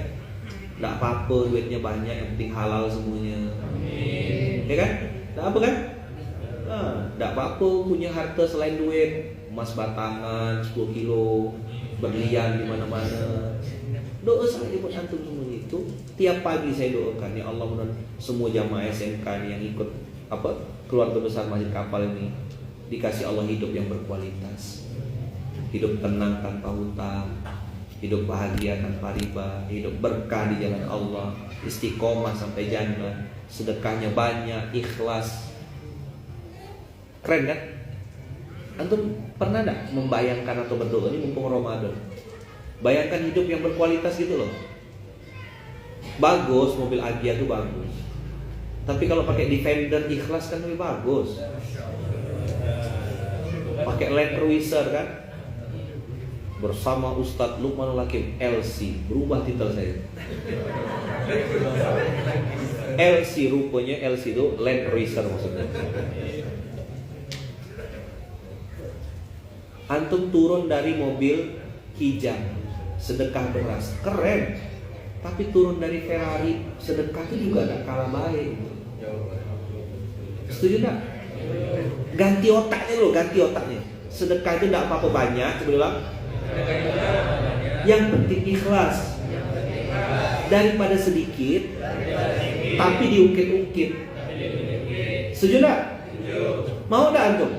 nggak apa-apa duitnya banyak, yang penting halal semuanya. Ya kan? Nggak apa kan? Nggak apa-apa punya harta selain duit. Emas batangan 10 kilo, berlian di mana-mana. Doa saya buat antum semua itu. Tiap pagi saya doakan, ya Allah, mudah semua jamaah SMK yang ikut keluarga besar Masjid Kapal ini dikasih Allah hidup yang berkualitas, hidup tenang tanpa hutang, hidup bahagia tanpa riba, hidup berkah di jalan Allah, istiqomah sampai jannah, sedekahnya banyak, ikhlas. Keren kan? Antum pernah enggak membayangkan atau berdoa ini mumpung Ramadan? Bayangkan hidup yang berkualitas gitu loh. Bagus, mobil Agia tuh bagus. Tapi kalau pakai Defender ikhlas kan lebih bagus. Pakai Land Cruiser kan. Bersama Ustadz Lukmanul Hakim, LC. Berubah titel saya. LC rupanya, LC itu Land Cruiser maksudnya. Antum turun dari mobil hijab, sedekah beras, keren. Tapi turun dari Ferrari, sedekah itu juga gak kalah baik. Setuju gak? Ganti otaknya loh, ganti otaknya. Sedekah itu gak apa-apa banyak, coba bilang. Yang penting ikhlas. Daripada sedikit, tapi diungkit-ungkit. Setuju gak? Mau gak antum?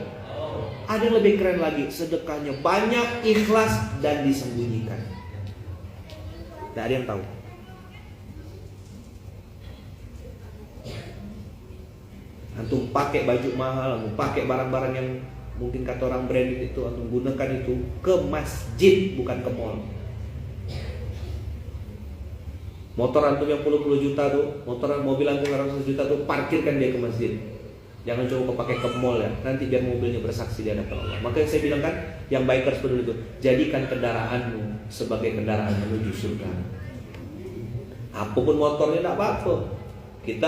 Ada yang lebih keren lagi, sedekahnya banyak, ikhlas, dan disembunyikan. Tidak ada yang tahu. Antum pakai baju mahal, antum pakai barang-barang yang mungkin kata orang branded itu, antum gunakan itu ke masjid, bukan ke mall. Motor antum yang puluh-puluh juta tuh, mobil antum yang 100 juta tuh, parkirkan dia ke masjid. Jangan coba pakai ke mall ya, nanti biar mobilnya bersaksi di hadapan Allah. Makanya saya bilang kan, yang bikers peduli itu, jadikan kendaraanmu sebagai kendaraan menuju surga. Apapun motornya tidak apa-apa. Kita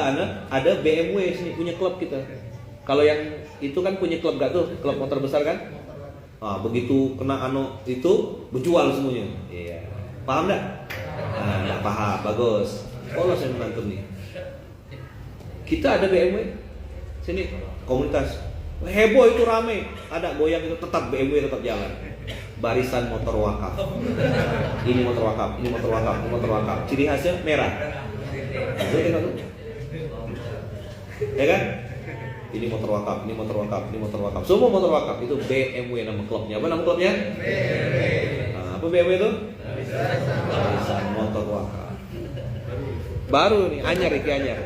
ada BMW sini, punya klub kita. Kalau yang itu kan punya klub gak tuh, klub motor besar kan? Begitu kena itu berjual semuanya. Iya. Paham enggak? Enggak paham, bagus. Allah saya menantum nih. Kita ada BMW sini, komunitas heboh itu rame, ada goyang itu tetap BMW tetap jalan. Barisan motor wakaf. Ini motor wakaf, ini motor wakaf, ini motor wakaf. Ciri khasnya merah. Ya kan? Ini motor wakaf, ini motor wakaf, ini motor wakaf. Semua motor wakaf itu BMW nama klubnya. Apa nama klubnya? Apa BMW itu? Barisan motor wakaf. Baru nih, anyar iki anyar.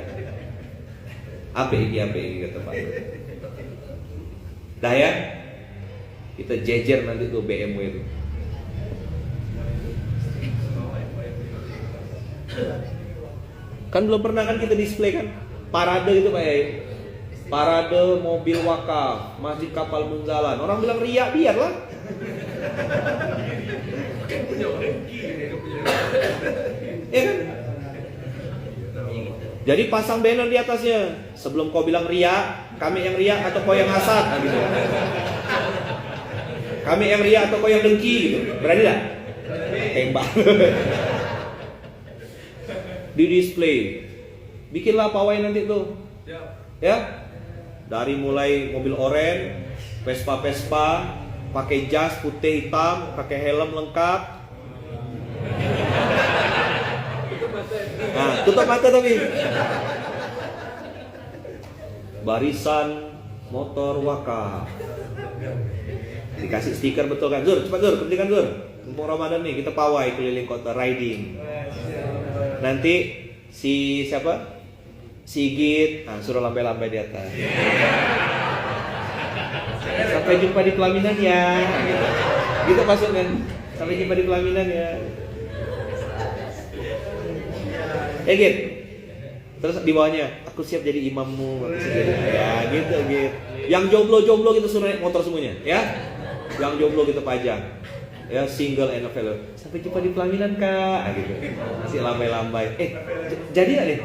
Apa iki kata Pak. Dah ya. Kita jejer nanti tuh BMW itu. Kan belum pernah kan kita display kan parade itu Pak Yai. Parade mobil wakaf, Masjid Kapal Munzalan. Orang bilang riak, biarlah. Ya kan? Jadi pasang banner di atasnya. Sebelum kau bilang riak, kami yang riak atau kau yang hasad, nah, gitu. Kami yang ria atau kau yang dengki gitu. Berani tak? Tembak. Di display. Bikinlah pawai nanti tuh. Ya. Dari mulai mobil oranye, Vespa, pakai jas putih hitam, pakai helm lengkap. Nah, tutup mata tapi. Barisan motor wakaf. Dikasih stiker betul kan? Zur, cepat Zur, berikan Zur. Mumpung Ramadan nih, kita pawai keliling kota riding. Nanti si siapa? Sigit, suruh lambai-lambai di atas. Sampai jumpa di pelaminan ya. Gitu maksudnya. Sampai jumpa di pelaminan ya. Git. Terus di bawahnya, aku siap jadi imammu. Aku siap jadi, ya gitu. Yang jomblo kita suruh naik motor semuanya, ya. Yang jomblo kita pajang. Ya, single and available. Sampai jumpa di pelaminan kak, gitu. Masih lambai-lambai. Jadi nggak nih?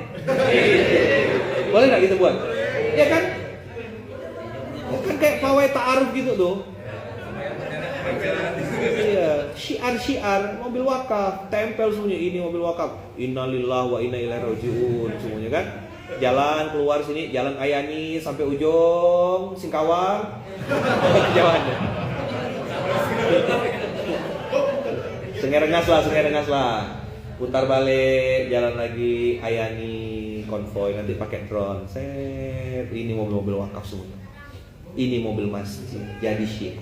Boleh nggak kita buat? Ya kan? Kan kayak pawai ta'aruf gitu tuh. Iya, syiar mobil wakaf, tempel semuanya. Ini mobil wakaf. Innalillahi wa inna ilaihi rajiun semuanya kan. Jalan keluar sini, jalan Ayani sampai ujung Singkawang. Jalannya. Sengerengas lah. Putar balik, jalan lagi Ayani konvoy, nanti pakai drone. Set, ini mobil-mobil wakaf semua. Ini mobil masjid, jadi syiar.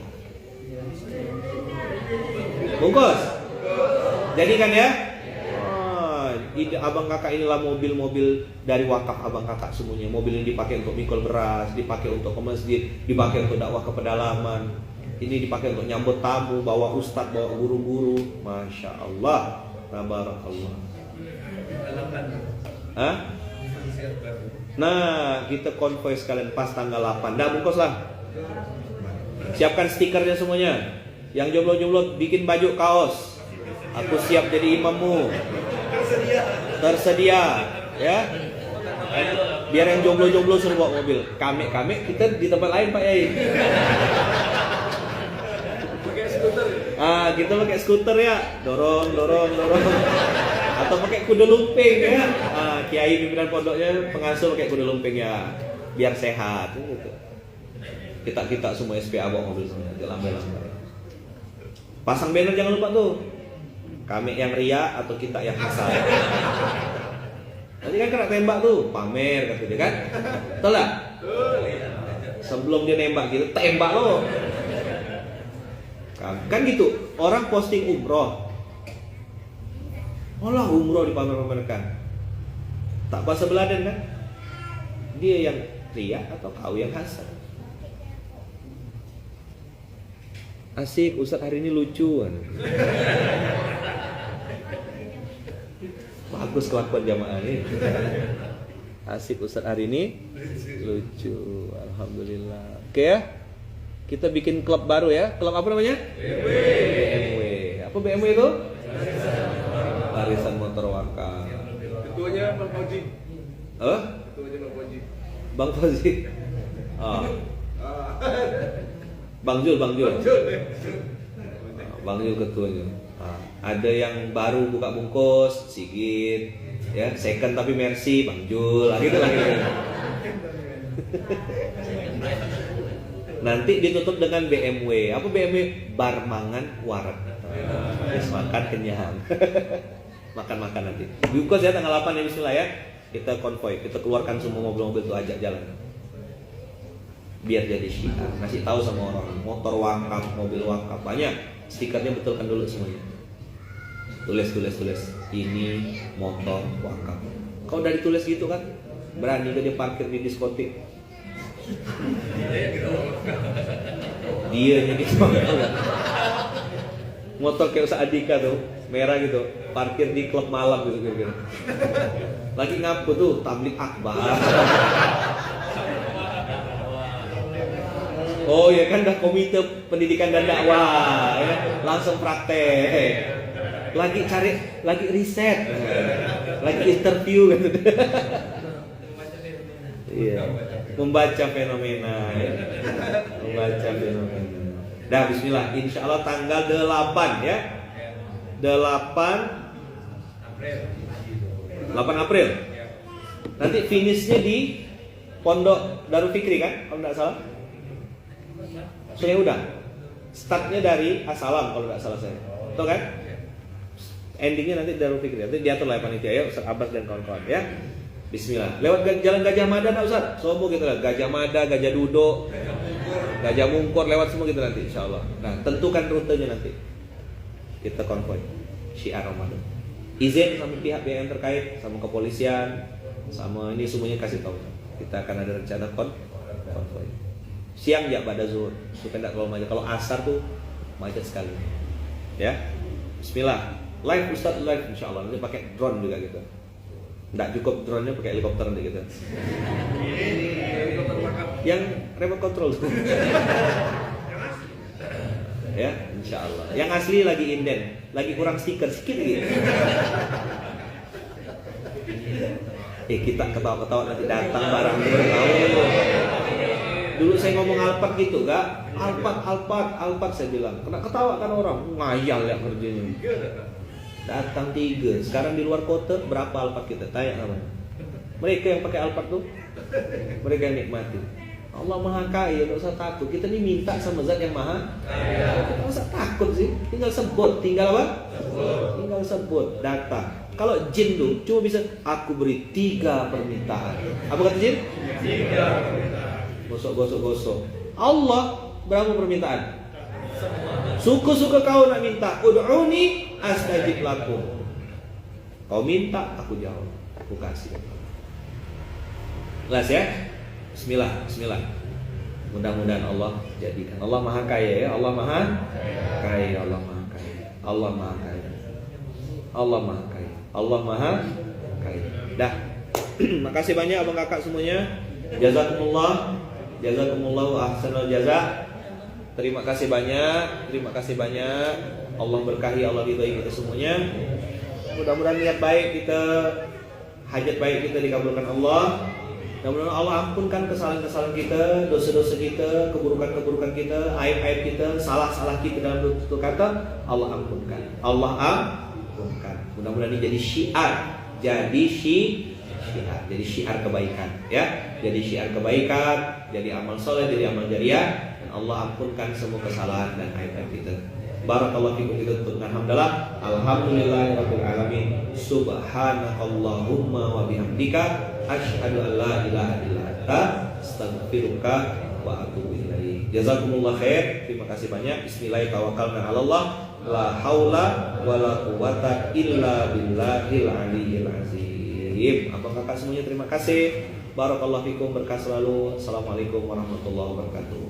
Bungkus. Jadi kan ya? Ide abang kakak inilah mobil-mobil dari wakaf abang kakak semuanya. Mobil ini dipakai untuk mikul beras, dipakai untuk ke masjid, dipakai untuk dakwah ke pedalaman. Ini dipakai untuk nyambut tamu, bawa ustadz, bawa guru-guru. Masya Allah, tabarakallah. Hah? Nah, kita konvoy sekalian pas tanggal 8. Dah bungkus lah. Siapkan stikernya semuanya. Yang jomblo-jomblo bikin baju kaos. Aku siap jadi imammu. Tersedia, ya. Biar yang jomblo-jomblo suruh bawa mobil. Kami kita di tempat lain Pak Yai. Kita pakai skuter ya, dorong. Atau pakai kuda lumping ya. Kiai pimpinan pondoknya pengasuh pakai kuda lumping ya, biar sehat gitu. Kita semua SPA bawa mobil semua, lambai-lambai. Pasang banner jangan lupa tuh. Kami yang ria atau kita yang hasad. Nanti kan kena tembak tuh, pamer kata dia kan. Betul lah. Sebelum dia nembak gitu, tembak lo. Kan gitu, orang posting umroh. Olah umroh dipamer-pamerkan. Tak bahasa Beladen kan? Dia yang ria atau kau yang hasad? Asik, Ustadz hari ini lucu. Bagus kelakuan jamaah ini. Asik Ustadz hari ini lucu. Alhamdulillah. Oke ya. Kita bikin klub baru ya. Klub apa namanya? BMW. Apa BMW itu? Barisan motor wakaf. Ketuanya Bang Fauzi. Ketuanya Bang Fauzi. Bang Fauzi. Bang Jul. Bang Jul ketuanya. Ada yang baru buka bungkus, Sigit. Ya, second tapi Mercy, Bang Jul. Gitu lah. Nanti ditutup dengan BMW. Apa BMW? Bar mangan warak. Makan kenyang. Makan nanti. Bungkus ya tanggal 8 ya bismillah ya. Kita konvoy, kita keluarkan semua mobil-mobil itu ajak jalan. Biar jadi syiar. Ngasih tahu sama orang, motor wakaf, mobil wakaf. Banyak. Stikernya betulkan dulu semuanya. Tulis. Ini motor wakaf. Kalau udah ditulis gitu kan, berani gak dia parkir di diskotik? Dia jadi motor kayak Ustaz Adika tuh, merah gitu, parkir di klub malam gitu kira-kira. Lagi ngapu tuh, tablik akbar. Oh ya kan, dah komite pendidikan dan dakwah, ya. Langsung praktek. Lagi riset, lagi interview gitu. Iya, membaca fenomena. Dah bismillah. Insya Allah tanggal 8 ya. 8 April. Nanti finishnya di Pondok Darul Fikri kan, kalau tidak salah. Saya udah. Startnya dari Asalam kalau tidak salah saya. Betul kan? Endingnya nanti Darul Fikri. Nanti diatur lah panitia ya, Ustaz Abbas dan kawan-kawan ya. Bismillah. Lewat jalan Gajah Mada nak Ustaz? Sobo gitu lah. Gajah Mada, Gajah Duduk, Gajah Mungkur, lewat semua gitu nanti insyaallah. Nah, tentukan rutenya nanti. Kita konvoy syiar Ramadan. Izin sama pihak-pihak yang terkait, sama kepolisian, sama ini semuanya kasih tahu. Kita akan ada rencana konvoy. Siang ya pada zuhur, supaya tidak terlalu macet. Kalau asar tuh macet sekali. Ya. Bismillah. Live Ustaz live insyaallah. Nanti pakai drone juga gitu. Tidak cukup drone-nya pakai helikopter nanti gitu. Yang remote control. Ya, insyaallah. Yang asli lagi inden, lagi kurang stiker sedikit gitu. Kita ketawa-ketawa nanti datang barang tahu. Dulu saya ngomong Alphard gitu, gak? Alphard saya bilang. Kena ketawa kan orang, ngayal ya kerjanya. Datang 3. Sekarang di luar kota berapa Alphard kita? Tanya apa? Mereka yang pakai Alphard tuh, mereka yang nikmati. Allah Maha Kaya, tidak usah takut. Kita ini minta sama Zat yang Maha Kaya. Kita tidak usah takut sih. Tinggal sebut, tinggal apa? Tinggal sebut data. Kalau jin tuh cuma bisa aku beri 3 permintaan. Apa kata jin? 3 permintaan. Gosok. Allah berapa permintaan? Suka-suka kau nak minta. Ud'uni astajib lakum. Kau minta, aku jawab. Aku kasih. Jelas ya? Bismillah. Mudah-mudahan Allah jadikan. Allah Maha Kaya ya. Allah Maha Kaya. Allah Maha Kaya. Allah Maha Kaya. Allah Maha Kaya. Allah Maha Kaya. Dah. Makasih banyak abang kakak semuanya. Jazakumullah. Jazakumullahu ahsanal jaza. Terima kasih banyak. Allah berkahi, Allah ridhoi kita semuanya. Mudah-mudahan niat baik kita, hajat baik kita dikabulkan Allah. Mudah-mudahan Allah ampunkan kesalahan-kesalahan kita, dosa-dosa kita, keburukan-keburukan kita, aib-aib kita, salah-salah kita dalam tutur kata, Allah ampunkan. Mudah-mudahan ini jadi syiar, jadi syiar kebaikan, ya. Jadi syiar kebaikan, jadi amal soleh, jadi amal jariah, dan Allah ampunkan semua kesalahan dan aib-aib kita. Barakallahu fikum, kita tutup dengan hamdalah. Alhamdulillahirabbil alamin. Subhanakallahumma wa bihamdika asyhadu an la ilaha illa anta astaghfiruka wa atubu ilaik. Jazakumullah khair. Terima kasih banyak. Bismillahirrahmanirrahim. La haula wala quwata illa billahil aliyyil azim. Abang kakak semuanya terima kasih. Barakallahu fikum, berkah selalu. Assalamualaikum warahmatullahi wabarakatuh.